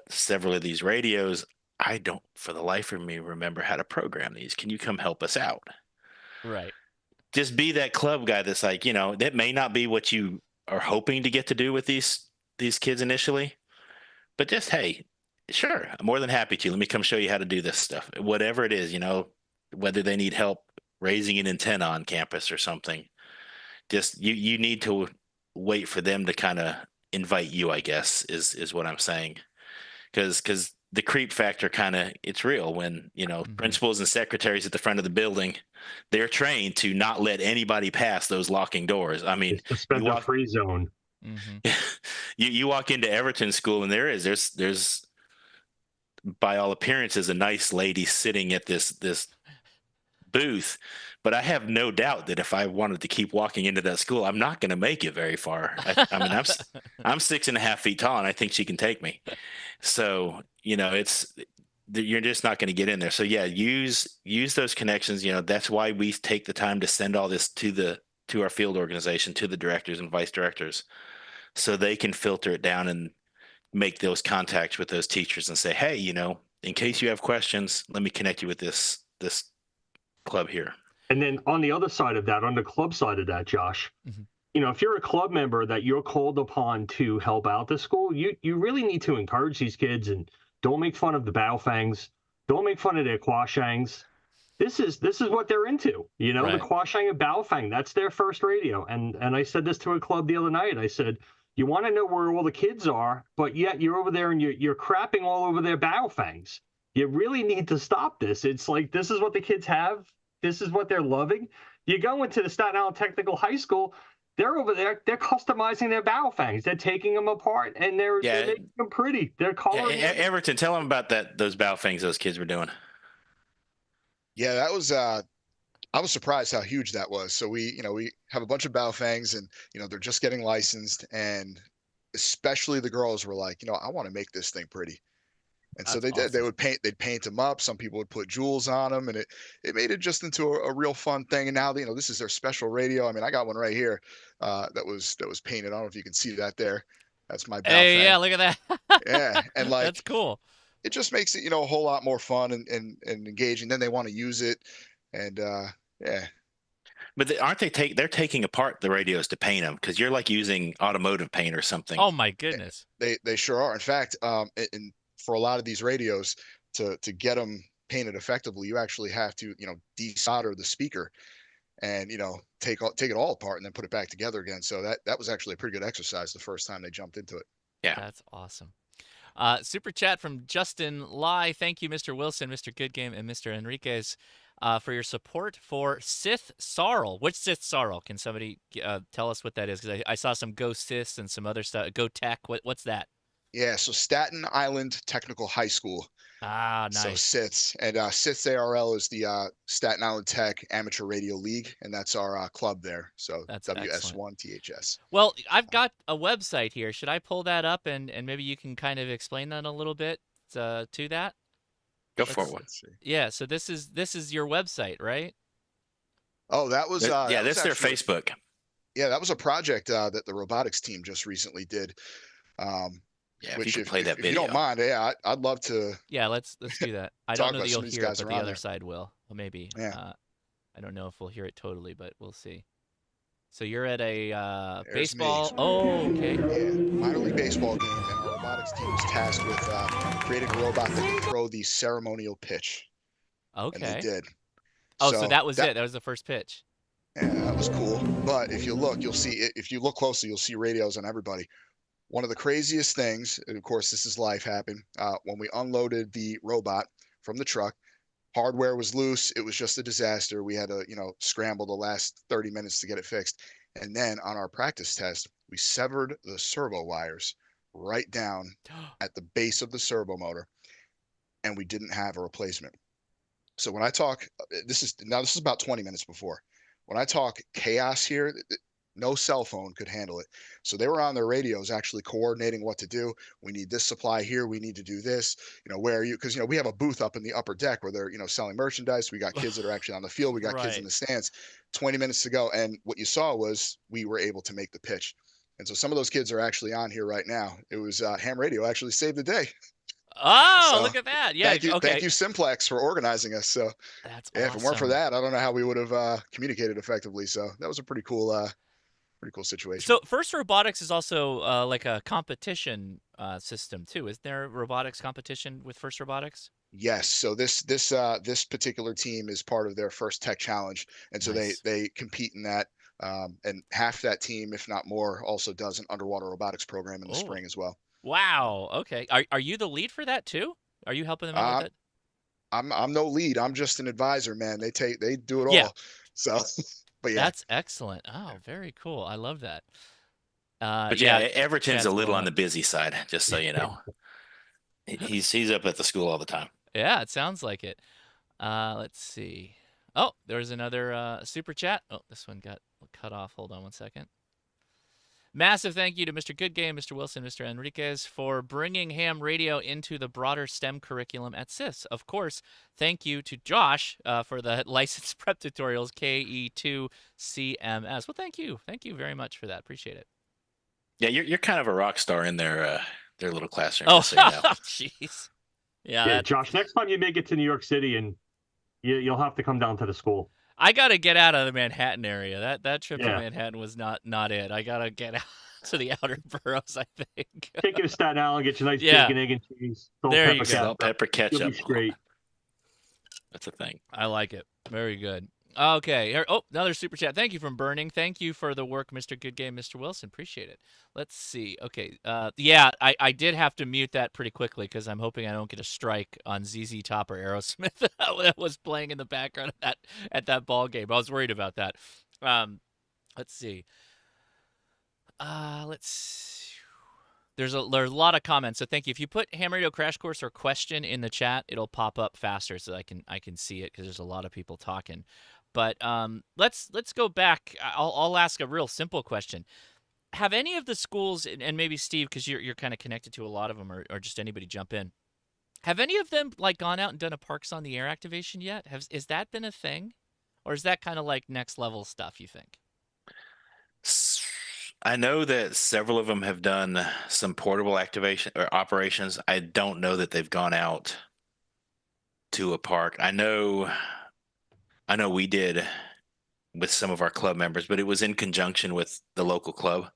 several of these radios. I don't, for the life of me, remember how to program these. Can you come help us out? Right. Just be that club guy that's like, that may not be what you are hoping to get to do with these kids initially, but just, hey, sure, I'm more than happy to. Let me come show you how to do this stuff. Whatever it is, whether they need help raising an antenna on campus or something, just you need to wait for them to kind of invite you, I guess, is what I'm saying. Because the creep factor it's real when, principals and secretaries at the front of the building, they're trained to not let anybody pass those locking doors. I mean, suspend the free zone. Mm-hmm. You walk into Everton school and there's by all appearances, a nice lady sitting at this booth, but I have no doubt that if I wanted to keep walking into that school, I'm not going to make it very far. I mean, I'm 6.5 feet tall, and I think she can take me. So, you're just not going to get in there. So yeah, use those connections. That's why we take the time to send all this to our field organization, to the directors and vice directors, so they can filter it down and make those contacts with those teachers and say, hey, in case you have questions, let me connect you with this club here. And then on the other side of that, on the club side of that, Josh, if you're a club member that you're called upon to help out the school, you really need to encourage these kids and don't make fun of the Baofangs. Don't make fun of their Quashangs. This is what they're into. Right. The Quashang and Baofang, that's their first radio. And I said this to a club the other night. I said, you want to know where all the kids are, but yet you're over there and you're crapping all over their Baofangs. You really need to stop this. It's like, this is what the kids have. This is what they're loving. You go into the Staten Island Technical High School, they're over there, they're customizing their Baofangs. They're taking them apart and they're making them pretty. They're coloring. Everton, tell them about those Baofangs those kids were doing. Yeah, that was I was surprised how huge that was. So we have a bunch of Baofangs and they're just getting licensed, and especially the girls were like, I want to make this thing pretty. And so they did. They'd paint them up. Some people would put jewels on them, and it made it just into a real fun thing. And now, this is their special radio. I mean, I got one right here that was painted. I don't know if you can see that there. That's my Baofang. Hey, yeah, look at that. Yeah, and like that's cool. It just makes it a whole lot more fun and engaging. Then they want to use it, and yeah. But aren't they they're taking apart the radios to paint them, because you're like using automotive paint or something. Oh my goodness. They sure are. In fact, for a lot of these radios, to get them painted effectively, you actually have to desolder the speaker and take it all apart and then put it back together again. So that was actually a pretty good exercise the first time they jumped into it. Yeah, that's awesome. Super chat from Justin Lai. Thank you, Mr. Wilson, Mr. Goodgame, and Mr. Henriques, for your support for Sith Sarl. Which Sith Sarl? Can somebody tell us what that is? Because I saw some Go Sith and some other stuff. Go Tech. What's that? Yeah, so Staten Island Technical High School. Ah, nice. So SITS, and SITS ARRL is the Staten Island Tech Amateur Radio League, and that's our club there. So that's WS1 THS. Well, I've got a website here. Should I pull that up and maybe you can kind of explain that a little bit to that? Go for it. Let's see. Yeah. So this is your website, right? Oh, that was that's their Facebook. Yeah, that was a project that the robotics team just recently did. Yeah, if you could play that video. If you don't mind, yeah, I'd love to. Yeah, let's do that. I don't know that you'll hear it, but the other side will. Well, maybe. Yeah. I don't know if we'll hear it totally, but we'll see. So you're at a There's baseball. Me. Oh, okay. Yeah, minor league baseball game, and our robotics team was tasked with creating a robot that can throw the ceremonial pitch. Okay. And they did. Oh, so that was it. That was the first pitch. Yeah, that was cool. But if you look, you'll see. If you look closely, you'll see radios on everybody. One of the craziest things, and of course, this is life, happened when we unloaded the robot from the truck. Hardware was loose. It was just a disaster. We had to, scramble the last 30 minutes to get it fixed. And then on our practice test, we severed the servo wires right down at the base of the servo motor, and we didn't have a replacement. So when I talk, this is about 20 minutes before. When I talk chaos here, no cell phone could handle it. So they were on their radios actually coordinating what to do. We need this supply here. We need to do this. Where are you? Because, we have a booth up in the upper deck where they're, selling merchandise. We got kids that are actually on the field. We got kids in the stands. 20 minutes to go. And what you saw was we were able to make the pitch. And so some of those kids are actually on here right now. It was Ham Radio actually saved the day. Oh, So, look at that. Yeah. Thank you, Simplex, for organizing us. So that's yeah, awesome. if it weren't for that, I don't know how we would have communicated effectively. So that was a pretty cool situation. So First Robotics is also like a competition system too. Is there a robotics competition with First Robotics? Yes. So this particular team is part of their First Tech Challenge, and so Nice. they compete in that. And half that team, if not more, also does an underwater robotics program in the spring as well. Wow. Okay. Are you the lead for that too? Are you helping them out with it? I'm no lead. I'm just an advisor, man. They do it all. So. But yeah, that's excellent. Oh, very cool. I love that. But yeah, Everton's a little on the busy side, just so you know. He's up at the school all the time. Yeah, it sounds like it. Let's see. Oh, there's another super chat. Oh, this one got cut off. Hold on one second. Massive thank you to Mr. Goodgame, Mr. Wilson, Mr. Henriques for bringing ham radio into the broader STEM curriculum at CIS. Of course, thank you to Josh for the license prep tutorials, KE2CMS. Well, thank you. Thank you very much for that. Appreciate it. Yeah, you're kind of a rock star in their little classroom. Oh, just so you know. jeez. Yeah, Josh, next time you make it to New York City, and you'll have to come down to the school. I gotta get out of the Manhattan area. That trip to Manhattan was not it. I gotta get out to the outer boroughs, I think. Take you to Staten Island, get you a nice bacon, egg, and cheese. There you go. Salt, pepper, ketchup. You'll be straight. That's a thing. I like it. Very good. Okay. Here, oh, another super chat. Thank you from Burning. Thank you for the work, Mr. Goodgame, Mr. Wilson. Appreciate it. Let's see. Okay. Yeah, I did have to mute that pretty quickly because I'm hoping I don't get a strike on ZZ Top or Aerosmith that was playing in the background at that ball game. I was worried about that. Let's see. There's a lot of comments, so thank you. If you put Ham Radio Crash Course or question in the chat, it'll pop up faster so I can see it because there's a lot of people talking. But let's go back. I'll ask a real simple question. Have any of the schools, and maybe Steve, because you're kind of connected to a lot of them, or just anybody jump in, have any of them like gone out and done a Parks on the Air activation yet? Is that been a thing, or is that kind of like next level stuff, you think? I know that several of them have done some portable activation or operations. I don't know that they've gone out to a park. I know we did with some of our club members, but it was in conjunction with the local club.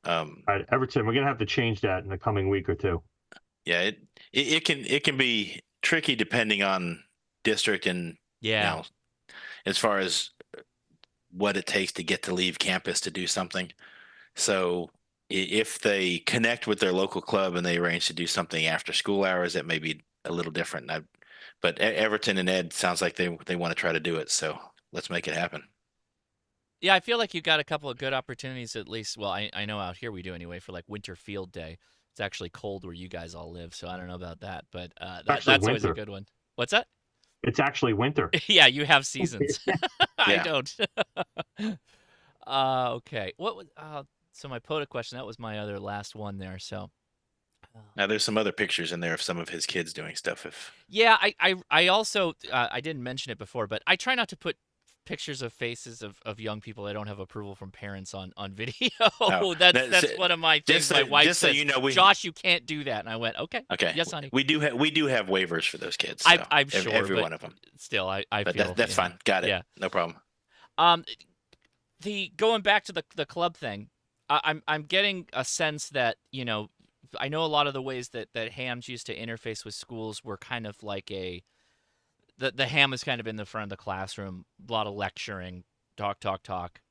All right, Everton, we're gonna have to change that in the coming week or two. Yeah, it can be tricky depending on district and as far as what it takes to get to leave campus to do something. So if they connect with their local club and they arrange to do something after school hours, that may be a little different. But Everton and Ed sounds like they want to try to do it. So let's make it happen. Yeah, I feel like you've got a couple of good opportunities at least. Well, I know out here we do anyway for like Winter Field Day. It's actually cold where you guys all live, so I don't know about that. But that's always a good one. What's that? It's actually winter. Yeah, you have seasons. I don't. Okay. What was so my POTA question? That was my other last one there. So now there's some other pictures in there of some of his kids doing stuff. Yeah, I also I didn't mention it before, but I try not to put pictures of faces of young people I don't have approval from parents on video. Oh, that's one of my things. My wife says, so you know, Josh, you can't do that, and I went, okay, yes, honey. We do have waivers for those kids. So I'm sure every one of them. Still, I but feel that's fine. Got it. Yeah, no problem. The going back to the club thing, I'm getting a sense that, you know, I know a lot of the ways that hams used to interface with schools were kind of like the ham is kind of in the front of the classroom, a lot of lecturing, talk.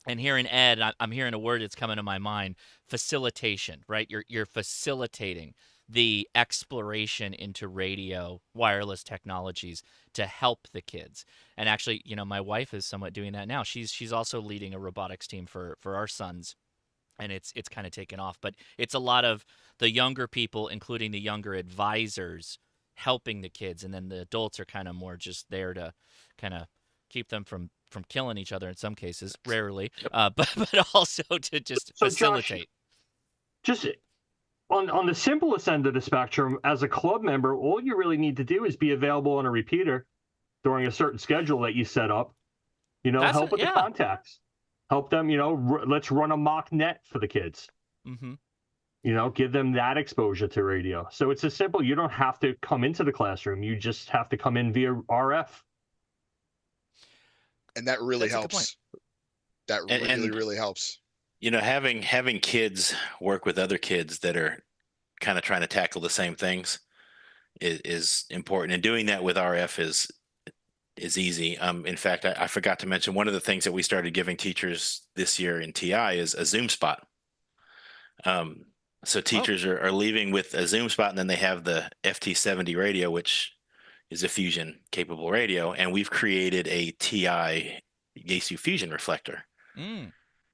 And hearing Ed, I'm hearing a word that's coming to my mind, facilitation, right? You're facilitating the exploration into radio, wireless technologies to help the kids. And actually, you know, my wife is somewhat doing that now. She's also leading a robotics team for our sons, and it's kind of taken off. But it's a lot of the younger people, including the younger advisors, helping the kids, and then the adults are kind of more just there to kind of keep them from killing each other in some cases, rarely, but also to just facilitate. Josh, just on the simplest end of the spectrum, as a club member, all you really need to do is be available on a repeater during a certain schedule that you set up. You know, help with the contacts, help them. You know, let's run a mock net for the kids. Mm-hmm. You know, give them that exposure to radio. So it's as simple. You don't have to come into the classroom. You just have to come in via RF. And that really helps. That really helps. You know, having kids work with other kids that are kind of trying to tackle the same things is important. And doing that with RF is easy. In fact, I forgot to mention one of the things that we started giving teachers this year in TI is a Zoom spot. So teachers are leaving with a Zoom spot, and then they have the FT70 radio, which is a fusion capable radio. And we've created a TI Yaesu fusion reflector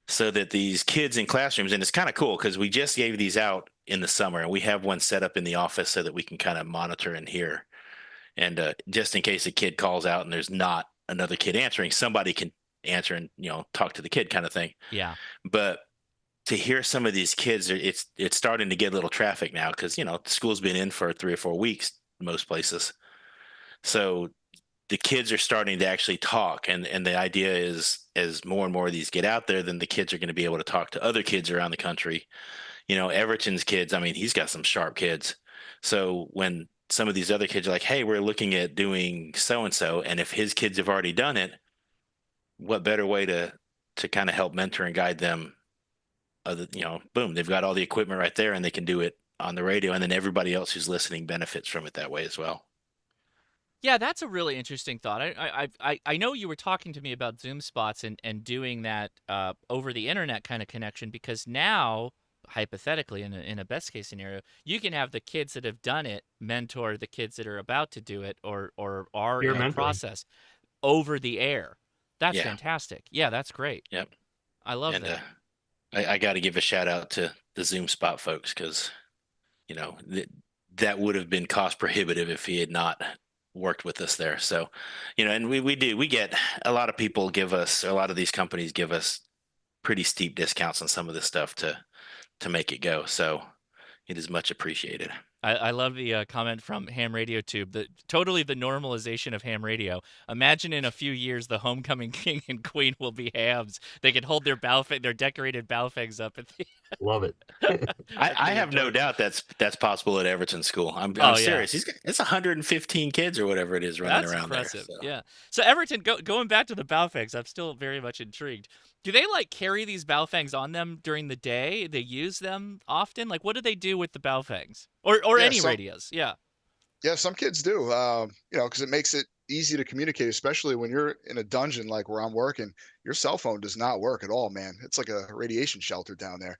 so that these kids in classrooms, and it's kind of cool because we just gave these out in the summer, and we have one set up in the office so that we can kind of monitor and hear. And just in case a kid calls out and there's not another kid answering, somebody can answer and talk to the kid, kind of thing. Yeah. But to hear some of these kids, it's starting to get a little traffic now because school's been in for 3 or 4 weeks most places. So the kids are starting to actually talk, and the idea is, as more and more of these get out there, then the kids are going to be able to talk to other kids around the country. Everton's kids, I mean, he's got some sharp kids. So when some of these other kids are like, hey, we're looking at doing so and so, and if his kids have already done it, what better way to kind of help mentor and guide them? Boom, they've got all the equipment right there, and they can do it on the radio, and then everybody else who's listening benefits from it that way as well. Yeah, that's a really interesting thought. I know you were talking to me about Zoom spots and doing that over the internet kind of connection, because now, hypothetically, in a best case scenario, you can have the kids that have done it mentor the kids that are about to do it or are Peer in the mentoring. process over the air. That's Yeah. fantastic. Yeah, that's great. Yep. I love that. I got to give a shout out to the Zoom spot folks, because that would have been cost prohibitive if he had not worked with us there. So, and we get a lot of people a lot of these companies give us pretty steep discounts on some of this stuff to make it go. So it is much appreciated. I love the comment from Ham Radio Tube. Totally the normalization of ham radio. Imagine in a few years the homecoming king and queen will be hams. They can hold their decorated balfags up at the. Love it. I have no doubt that's possible at Everton School. I'm serious. It's 115 kids or whatever it is running around impressive. there. So. Yeah. So Everton, going back to the balfags, I'm still very much intrigued. Do they carry these balfangs on them during the day? They use them often. What do they do with the balfangs or any radios? Yeah. Yeah, some kids do. Because it makes it easy to communicate, especially when you're in a dungeon like where I'm working. Your cell phone does not work at all, man. It's like a radiation shelter down there.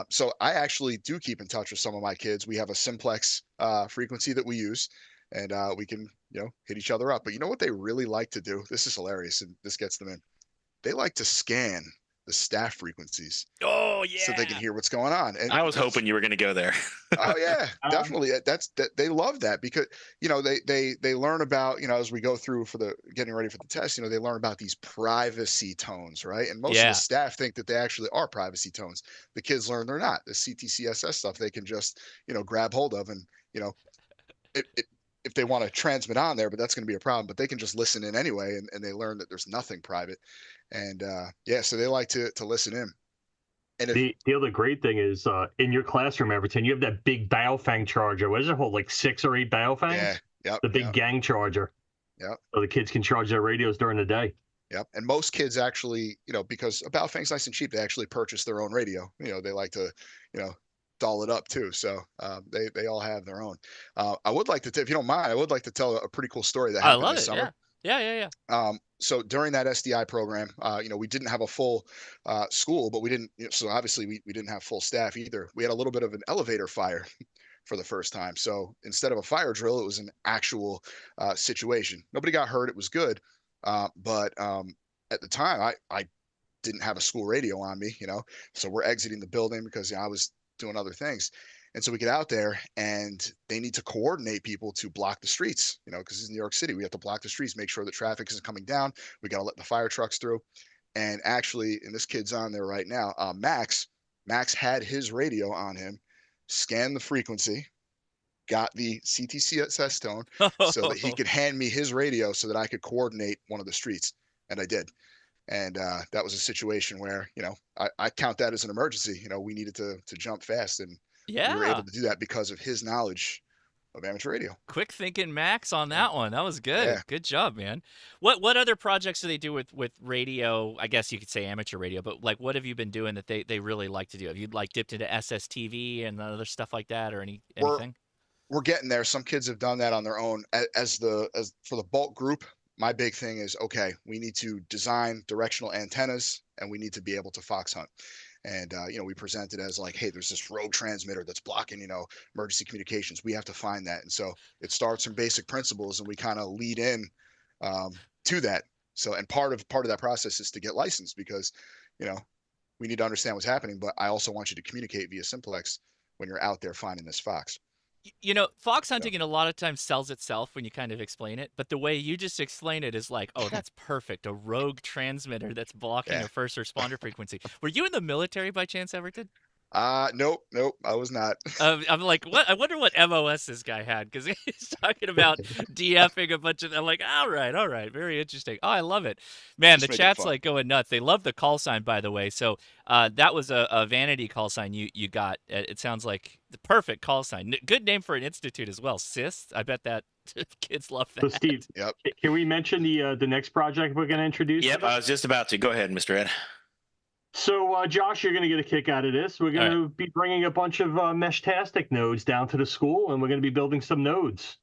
So I actually do keep in touch with some of my kids. We have a simplex frequency that we use, and we can hit each other up. But you know what they really like to do? This is hilarious, and this gets them in. They like to scan the staff frequencies. Oh yeah. So they can hear what's going on. And I was hoping you were going to go there. Oh yeah, definitely. They love that, because they learn about, as we go through for the getting ready for the test, they learn about these privacy tones, right? And most of the staff think that they actually are privacy tones. The kids learn they're not. The CTCSS stuff they can just grab hold of, and if they want to transmit on there, but that's going to be a problem. But they can just listen in anyway, and they learn that there's nothing private. And so they like to listen in. And the other great thing is in your classroom, Everton, you have that big Baofeng charger. What does it hold? Like 6 or 8 Baofangs? Yeah. Yep. The big gang charger. Yep. So the kids can charge their radios during the day. Yep. And most kids actually, because a Baofeng's nice and cheap, they actually purchase their own radio. They like to, doll it up too. So they all have their own. I would like to, if you don't mind, I would like to tell a pretty cool story that happened this summer. Yeah. So during that SDI program, we didn't have a full school, but we didn't, so obviously we didn't have full staff either. We had a little bit of an elevator fire for the first time. So instead of a fire drill, it was an actual situation. Nobody got hurt. It was good. But at the time, I didn't have a school radio on me, so we're exiting the building because I was doing other things. And so we get out there and they need to coordinate people to block the streets, because it's New York City. We have to block the streets, make sure the traffic isn't coming down. We got to let the fire trucks through. And actually, and this kid's on there right now, Max had his radio on him, scanned the frequency, got the CTCSS tone so that he could hand me his radio so that I could coordinate one of the streets. And I did. And that was a situation where, I count that as an emergency. We needed to jump fast, and we were able to do that because of his knowledge of amateur radio. Quick thinking Max on that one. That was good. Yeah. Good job, man. What other projects do they do with radio? I guess you could say amateur radio, but what have you been doing that they really like to do? Have you dipped into SSTV and other stuff like that, or anything? We're getting there. Some kids have done that on their own. As for the bulk group, my big thing is, okay, we need to design directional antennas, and we need to be able to fox hunt. And, we present it as hey, there's this rogue transmitter that's blocking, emergency communications. We have to find that. And so it starts from basic principles, and we kind of lead in to that. So, and part of that process is to get licensed, because, we need to understand what's happening, but I also want you to communicate via simplex when you're out there finding this fox. You know, fox hunting in a lot of times sells itself when you kind of explain it, but the way you just explain it is like, oh, that's perfect. A rogue transmitter that's blocking Yeah. a first responder frequency. Were you in the military by chance, Everton? Nope, I was not. I'm like, what? I wonder what MOS this guy had, because he's talking about DFing a bunch of. I'm like, all right, very interesting. Oh, I love it, man. Just The make it chat's fun. like going nuts. They love the call sign, by the way. So that was a vanity call sign you got. It sounds like the perfect call sign. Good name for an institute as well. SIS. I bet that kids love that. So, Steve, Yep. can we mention the next project we're going to introduce? Yep, I was just about to. Go ahead, Mr. Ed. So, Josh, you're going to get a kick out of this. We're going to be bringing a bunch of Meshtastic nodes down to the school, and we're going to be building some nodes.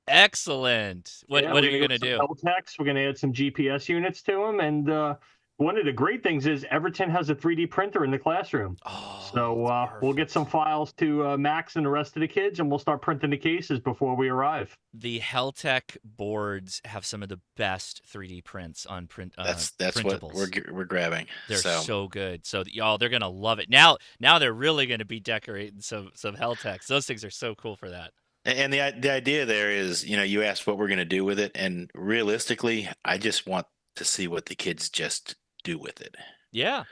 Excellent. What are you going to do? We're going to add some GPS units to them, and one of the great things is Everton has a 3D printer in the classroom. Oh, so we'll get some files to Max and the rest of the kids, and we'll start printing the cases before we arrive. The Heltec boards have some of the best 3D prints on print. That's printables. what we're grabbing. They're so good. So y'all, they're gonna love it. Now they're really gonna be decorating some Heltecs. Those things are so cool for that. And the idea there is, you asked what we're going to do with it, and realistically, I just want to see what the kids just do with it. Yeah.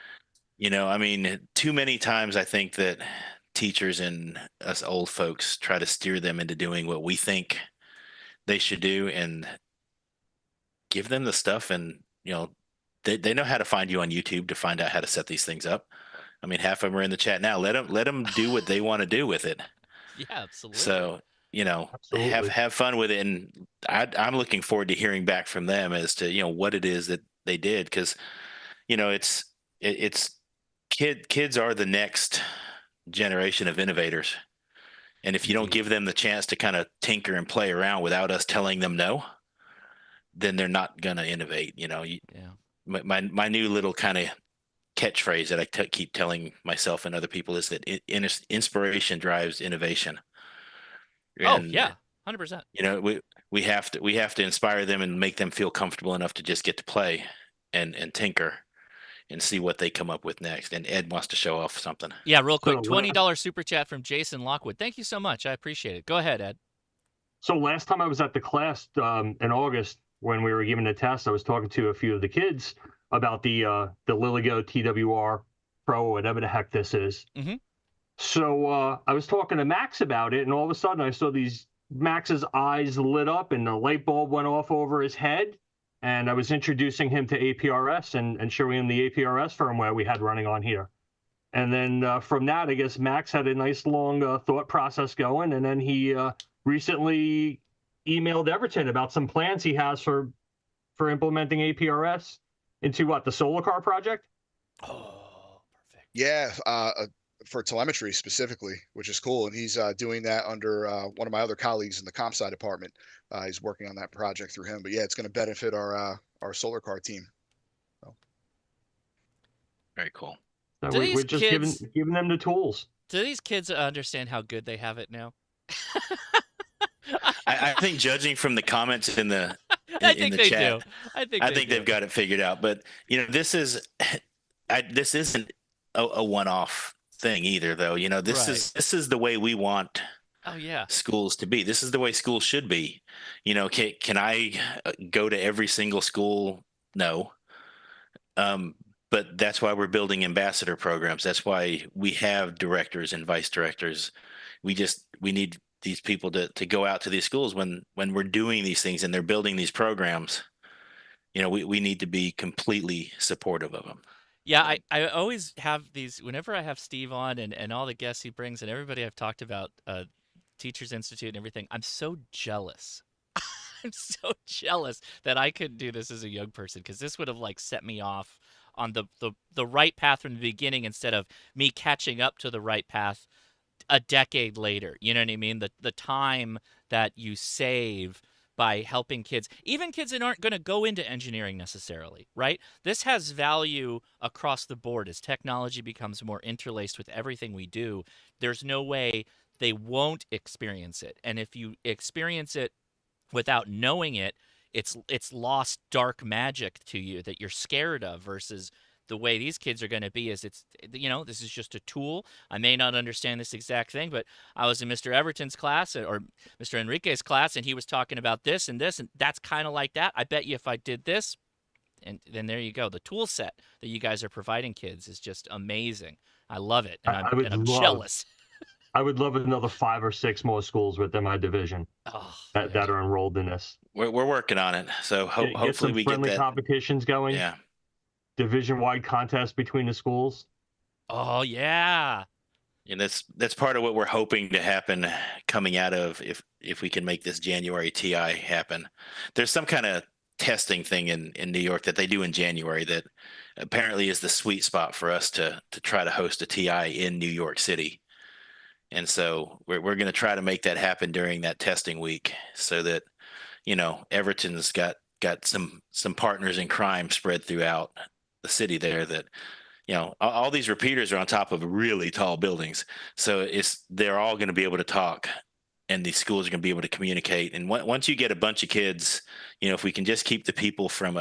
I mean, too many times I think that teachers and us old folks try to steer them into doing what we think they should do, and give them the stuff, and they know how to find you on YouTube to find out how to set these things up. I mean, half of them are in the chat now. Let them do what they want to do with it. Yeah, absolutely. So Absolutely. have fun with it, and I'm looking forward to hearing back from them as to what it is that they did, because kids are the next generation of innovators, and if you don't give them the chance to kind of tinker and play around without us telling them no, then they're not gonna innovate. My new little kind of catchphrase that I keep telling myself and other people is that inspiration drives innovation. And, yeah, 100%. We have to inspire them and make them feel comfortable enough to just get to play and tinker and see what they come up with next. And Ed wants to show off something. Yeah, real quick, $20 super chat from Jason Lockwood. Thank you so much. I appreciate it. Go ahead, Ed. So last time I was at the class in August when we were giving the test, I was talking to a few of the kids about the Liligo TWR Pro, or whatever the heck this is. Mm-hmm. So I was talking to Max about it, and all of a sudden I saw Max's eyes lit up and the light bulb went off over his head. And I was introducing him to APRS and showing him the APRS firmware we had running on here. And then from that, I guess Max had a nice long thought process going. And then he recently emailed Everton about some plans he has for implementing APRS into the solar car project. Oh, perfect. Yeah. For telemetry specifically, which is cool. And he's doing that under one of my other colleagues in the comp sci department. He's working on that project through him. But yeah, it's going to benefit our solar car team. So. Very cool. So we're just giving them the tools. Do these kids understand how good they have it now? I think judging from the comments in the I think they chat, do. I think they've got it figured out. But this isn't a one-off thing either, though. This is the way we want schools to be. This is the way schools should be. Can I go to every single school? No. But that's why we're building ambassador programs. That's why we have directors and vice directors. We need these people to go out to these schools when we're doing these things and they're building these programs. We need to be completely supportive of them. Yeah, I always have these, whenever I have Steve on and all the guests he brings and everybody I've talked about, Teachers Institute and everything, I'm so jealous. I'm so jealous that I couldn't do this as a young person, because this would have set me off on the right path from the beginning instead of me catching up to the right path a decade later. You know what I mean? The time that you save by helping kids, even kids that aren't going to go into engineering necessarily, right? This has value across the board as technology becomes more interlaced with everything we do. There's no way they won't experience it. And if you experience it without knowing it, it's lost dark magic to you that you're scared of, versus the way these kids are going to be is it's, this is just a tool. I may not understand this exact thing, but I was in Mr. Everton's class or Mr. Henriques' class, and he was talking about this, and that's kind of like that. I bet you if I did this, and then there you go. The tool set that you guys are providing kids is just amazing. I love it, and I'm jealous. I would love another 5 or 6 more schools within my division that are enrolled in this. We're working on it, so hopefully we get friendly that competitions going. Yeah, division-wide contests between the schools. Oh yeah, and that's part of what we're hoping to happen coming out of if we can make this January TI happen. There's some kind of testing thing in New York that they do in January that apparently is the sweet spot for us to try to host a TI in New York City. And so we're going to try to make that happen during that testing week so that, Everton's got some partners in crime spread throughout the city there that, all these repeaters are on top of really tall buildings. So they're all going to be able to talk, and these schools are going to be able to communicate. And once you get a bunch of kids, if we can just keep the people from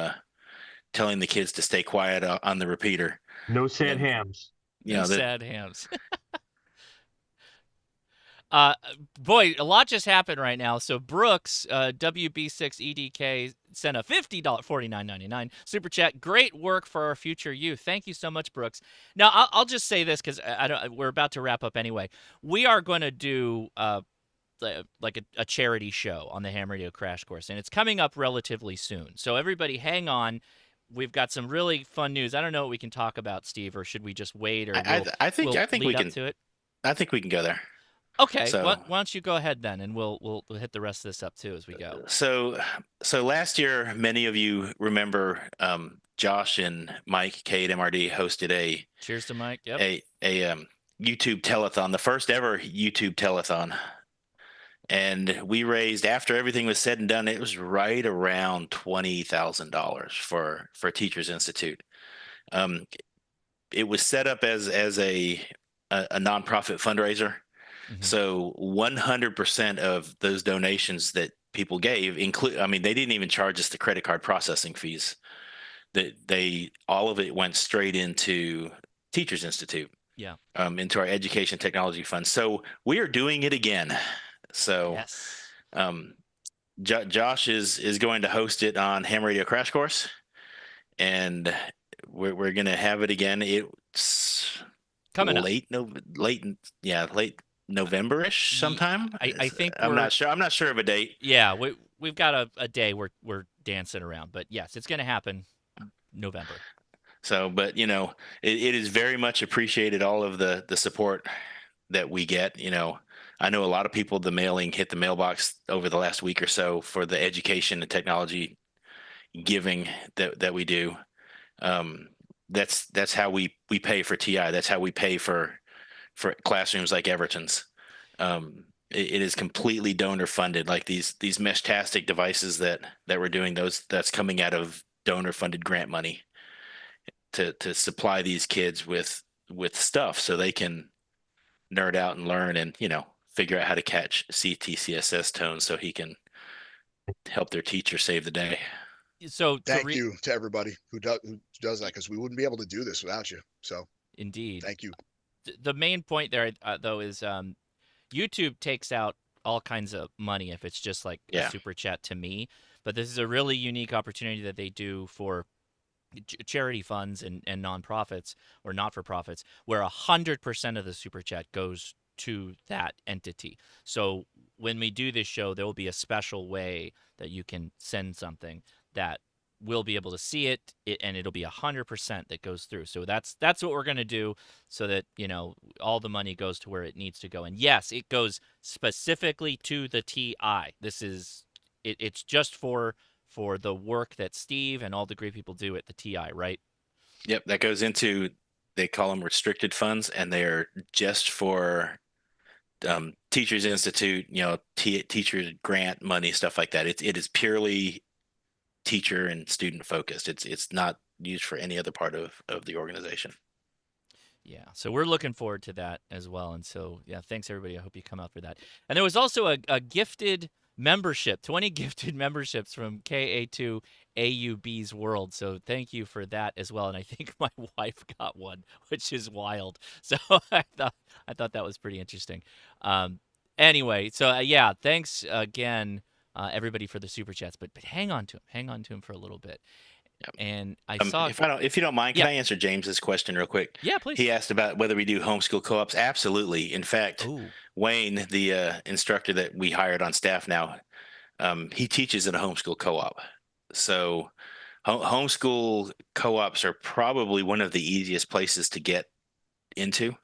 telling the kids to stay quiet on the repeater. No sad hams. Sad hams. Boy, a lot just happened right now. So Brooks, WB6EDK, sent a $50 $49.99 super chat. Great work for our future youth. Thank you so much, Brooks. Now I'll just say this because we're about to wrap up anyway. We are going to do like a charity show on the Ham Radio Crash Course, and it's coming up relatively soon. So everybody, hang on. We've got some really fun news. I don't know what we can talk about, Steve, or should we just wait? Or I think we can to it. I think we can go there. Okay, so, why don't you go ahead then, and we'll hit the rest of this up too as we go. So last year, many of you remember Josh and Mike K at MRD hosted a cheers to Mike. Yep. a YouTube telethon, the first ever YouTube telethon, and we raised, after everything was said and done, it was right around $20,000 for Teachers Institute. It was set up as a nonprofit fundraiser. Mm-hmm. So 100% of those donations that people gave they didn't even charge us the credit card processing fees. All of it went straight into Teachers Institute. Yeah. Into our education technology fund. So we are doing it again. So yes. Josh is going to host it on Ham Radio Crash Course, and we're going to have it again. It's coming late November-ish sometime. I think I'm not sure of a date. Yeah, we've got a day we're dancing around, but yes, it's going to happen November. So, but it is very much appreciated, all of the support that we get. I know a lot of people, the mailing hit the mailbox over the last week or so for the education and technology giving that we do. That's how we pay for TI. That's how we pay for classrooms like Everton's. It is completely donor funded. Like these Meshtastic devices that we're doing, that's coming out of donor funded grant money to supply these kids with stuff so they can nerd out and learn and figure out how to catch CTCSS tones so he can help their teacher save the day. So thank you to everybody who does that, because we wouldn't be able to do this without you. So indeed, thank you. The main point there, though, is YouTube takes out all kinds of money if it's just like a super chat to me. But this is a really unique opportunity that they do for charity funds and nonprofits or not-for-profits, where 100% of the super chat goes to that entity. So when we do this show, there will be a special way that you can send something that we'll be able to see it, and it'll be 100% that goes through. So that's what we're going to do, so that all the money goes to where it needs to go. And yes, it goes specifically to the TI. This is it's just for the work that Steve and all the great people do at the TI, right? Yep, that goes into, they call them restricted funds, and they're just for Teachers Institute, teacher grant money, stuff like that. It is purely teacher and student focused. It's not used for any other part of the organization. Yeah, so we're looking forward to that as well. And so, yeah, thanks everybody. I hope you come out for that. And there was also a gifted membership, 20 gifted memberships from KA2 AUB's World. So thank you for that as well. And I think my wife got one, which is wild. So I thought that was pretty interesting. Anyway, so yeah, thanks again, everybody, for the super chats. But hang on to him for a little bit. And I saw, if you don't mind, can Yeah. I answer James's question real quick? Yeah, please. He asked about whether we do homeschool co-ops. Absolutely. In fact, Ooh. Wayne, the instructor that we hired on staff now, he teaches in a homeschool co-op. So homeschool co-ops are probably one of the easiest places to get into.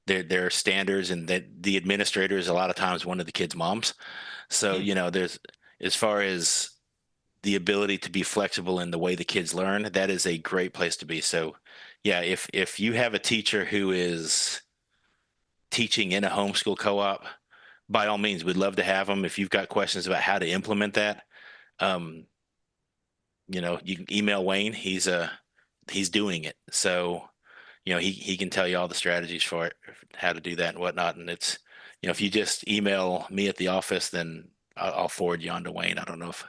Their standards, and that the administrator is a lot of times one of the kids' moms. So there's, as far as the ability to be flexible in the way the kids learn, that is a great place to be. So yeah, if you have a teacher who is teaching in a homeschool co-op, by all means, we'd love to have them. If you've got questions about how to implement that, you can email Wayne. He's doing it. So, he can tell you all the strategies for it, how to do that and whatnot. And it's, if you just email me at the office, then I'll forward you on to Wayne. I don't know if,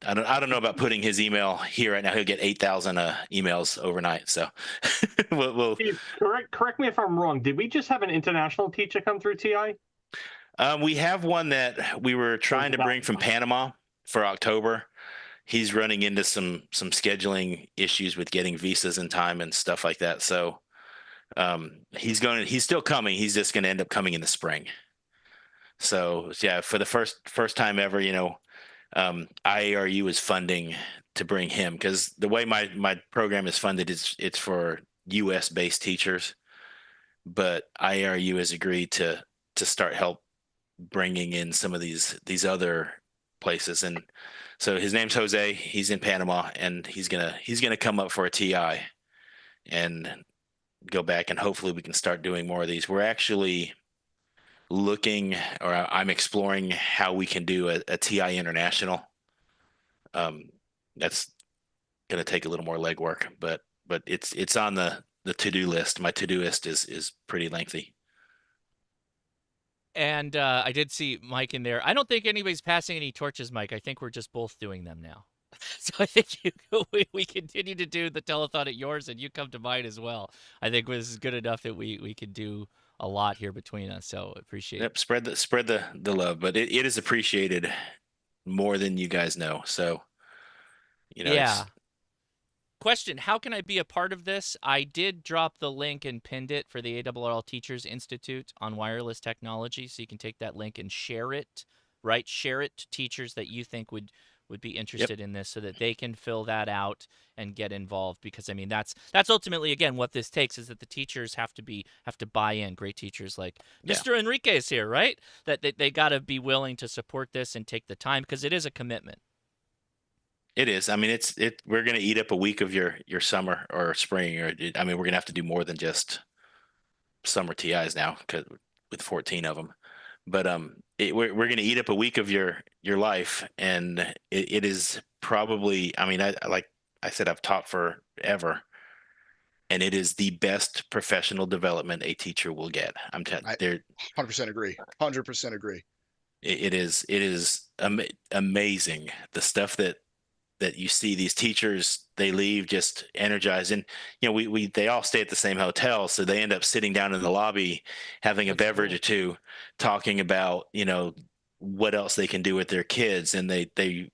I don't know about putting his email here right now. He'll get 8,000 emails overnight. So Steve, correct me if I'm wrong. Did we just have an international teacher come through TI? We have one that we were trying to bring from Panama for October. He's running into some scheduling issues with getting visas in time and stuff like that. So he's still coming. He's just going to end up coming in the spring. So yeah, for the first time ever, IARU is funding to bring him, because the way my program is funded is it's for U.S. based teachers, but IARU has agreed to start help bringing in some of these other places. And so his name's Jose. He's in Panama, and he's gonna come up for a TI and go back, and hopefully we can start doing more of these. We're actually looking, or I'm exploring how we can do a TI international. That's going to take a little more legwork, but it's on the to-do list. My to-do list is pretty lengthy. And I did see Mike in there. I don't think anybody's passing any torches, Mike. I think we're just both doing them now. So I think we continue to do the telethon at yours, and you come to mine as well. I think this is good enough that we can do a lot here between us. So appreciate it. Spread the love, but it is appreciated more than you guys know. So yeah. Question: how can I be a part of this? I did drop the link and pinned it for the ARRL Teachers Institute on wireless technology, so you can take that link and share it. Right, share it to teachers that you think would be interested in this, so that they can fill that out and get involved. Because I mean, that's ultimately, again, what this takes, is that the teachers have to buy in. Great teachers like Mr. Henriques here, right? That they got to be willing to support this and take the time, because it is a commitment. It is. I mean, we're going to eat up a week of your summer or spring, or I mean, we're going to have to do more than just summer TIs now, because with 14 of them. But we're going to eat up a week of your life, and it is probably, I mean, like I said, I've taught forever, and it is the best professional development a teacher will get. I'm telling you, 100% agree. 100% agree. It is amazing, the stuff that you see. These teachers, they leave just energized, and they all stay at the same hotel, so they end up sitting down in the lobby having a beverage or two, talking about what else they can do with their kids. And they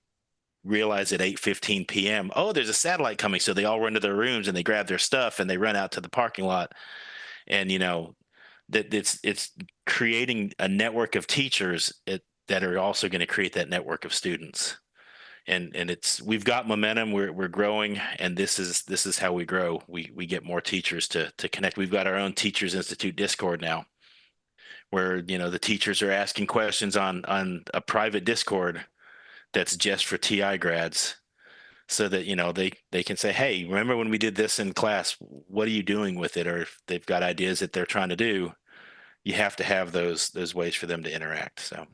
realize at 8:15 p.m. oh, there's a satellite coming, so they all run to their rooms and they grab their stuff and they run out to the parking lot. And that it's creating a network of teachers that are also going to create that network of students. And we've got momentum. We're growing, and this is how we grow. We get more teachers to connect. We've got our own Teachers Institute Discord now, where the teachers are asking questions on a private Discord that's just for TI grads, so that they can say, hey, remember when we did this in class? What are you doing with it? Or if they've got ideas that they're trying to do, you have to have those ways for them to interact. So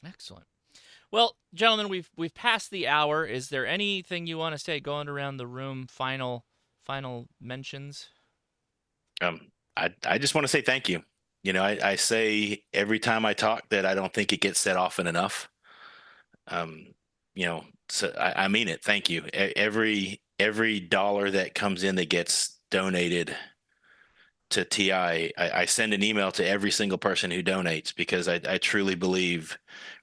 Excellent. Well, gentlemen, we've passed the hour. Is there anything you want to say going around the room? Final mentions? I just want to say thank you. I say every time I talk that I don't think it gets said often enough. Um, so I mean it. Thank you. Every dollar that comes in that gets donated to TI, I send an email to every single person who donates, because I truly believe,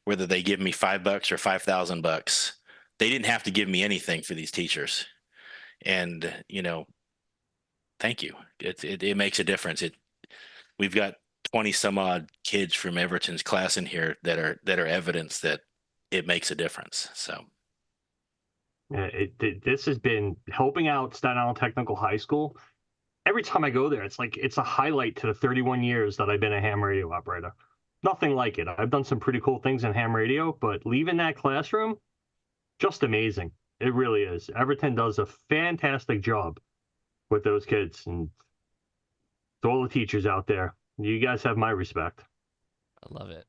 whether they give me $5 or $5,000, they didn't have to give me anything for these teachers. And, thank you. It makes a difference. We've got 20 some odd kids from Everton's class in here that are evidence that it makes a difference. So This has been helping out Staten Island Technical High School. Every time I go there, it's like it's a highlight to the 31 years that I've been a ham radio operator. Nothing like it. I've done some pretty cool things in ham radio, but leaving that classroom, just amazing. It really is. Everton does a fantastic job with those kids, and to all the teachers out there, you guys have my respect. I love it.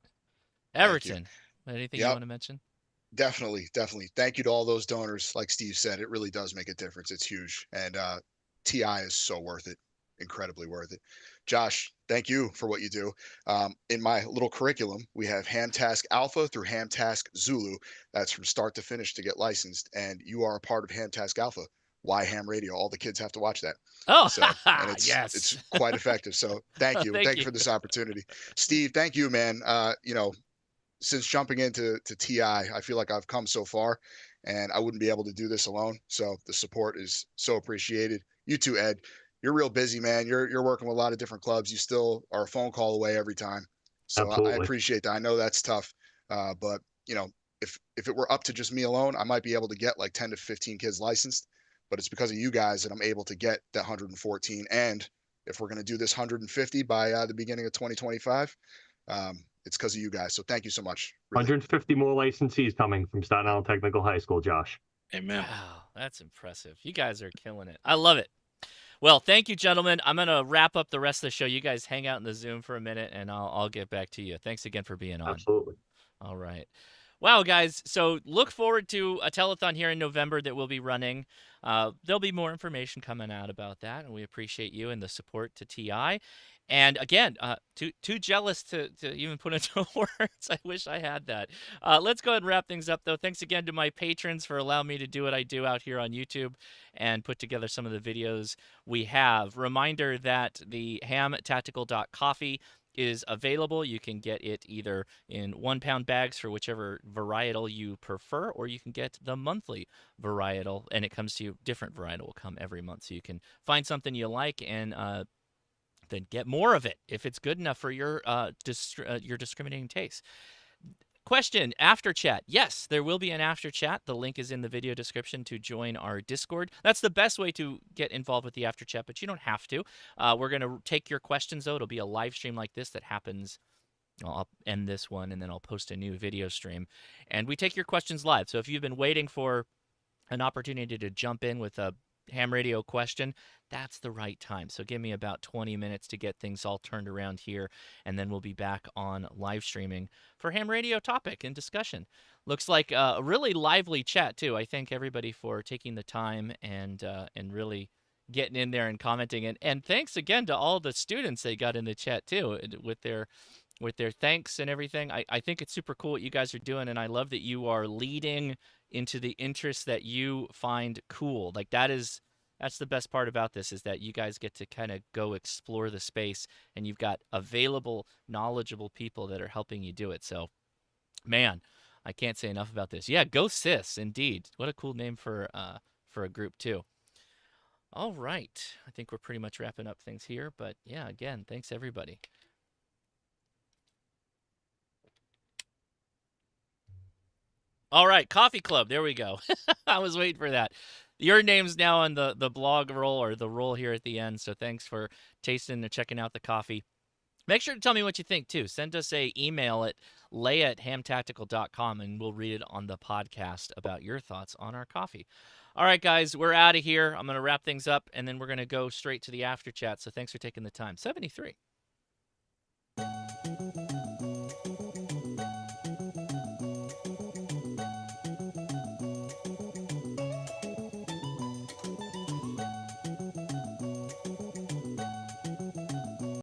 Everton, anything you want to mention? Definitely. Thank you to all those donors. Like Steve said, it really does make a difference. It's huge. And TI is so worth it. Incredibly worth it. Josh, thank you for what you do. In my little curriculum, we have Hamtask Alpha through Hamtask Zulu. That's from start to finish to get licensed. And you are a part of Hamtask Alpha. Why ham radio? All the kids have to watch that. Oh, so, and it's quite effective. So thank you. Thank you for this opportunity. Steve, thank you, man. Since jumping into TI, I feel like I've come so far, and I wouldn't be able to do this alone. So the support is so appreciated. You too, Ed. You're real busy, man. You're working with a lot of different clubs. You still are a phone call away every time. So I appreciate that. I know that's tough, but if it were up to just me alone, I might be able to get like 10 to 15 kids licensed. But it's because of you guys that I'm able to get that 114. And if we're going to do this 150 by the beginning of 2025, it's because of you guys. So thank you so much. Really. 150 more licensees coming from Staten Island Technical High School, Josh. Amen. Wow, that's impressive. You guys are killing it. I love it. Well, thank you, gentlemen. I'm going to wrap up the rest of the show. You guys hang out in the Zoom for a minute, and I'll get back to you. Thanks again for being on. Absolutely. All right. Wow, guys. So look forward to a telethon here in November that we'll be running. There'll be more information coming out about that, and we appreciate you and the support to TI. And again, too jealous to even put into words. I wish I had that. Let's go ahead and wrap things up, though. Thanks again to my patrons for allowing me to do what I do out here on YouTube and put together some of the videos we have. Reminder that the hamtactical.coffee is available. You can get it either in 1 pound bags for whichever varietal you prefer, or you can get the monthly varietal, and it comes to you. Different varietal will come every month, so you can find something you like and then get more of it if it's good enough for your discriminating taste. Question, after chat. Yes, there will be an after chat. The link is in the video description to join our Discord. That's the best way to get involved with the after chat, but you don't have to. We're going to take your questions, though. It'll be a live stream like this that happens. I'll end this one, and then I'll post a new video stream. And we take your questions live. So if you've been waiting for an opportunity to jump in with a ham radio question, that's the right time. So give me about 20 minutes to get things all turned around here, and then we'll be back on live streaming for ham radio topic and discussion. Looks like a really lively chat too. I thank everybody for taking the time and really getting in there and commenting. And thanks again to all the students that got in the chat too with their thanks and everything. I think it's super cool what you guys are doing, and I love that you are leading into the interests that you find cool. Like that's the best part about this, is that you guys get to kind of go explore the space, and you've got available, knowledgeable people that are helping you do it. So, man, I can't say enough about this. Yeah, go sis, indeed. What a cool name for a group too. All right, I think we're pretty much wrapping up things here, but yeah, again, thanks everybody. All right, Coffee Club. There we go. I was waiting for that. Your name's now on the blog roll, or the roll here at the end, so thanks for tasting and checking out the coffee. Make sure to tell me what you think, too. Send us an email at leah@hamtactical.com, and we'll read it on the podcast about your thoughts on our coffee. All right, guys, we're out of here. I'm going to wrap things up, and then we're going to go straight to the after chat, so thanks for taking the time. 73.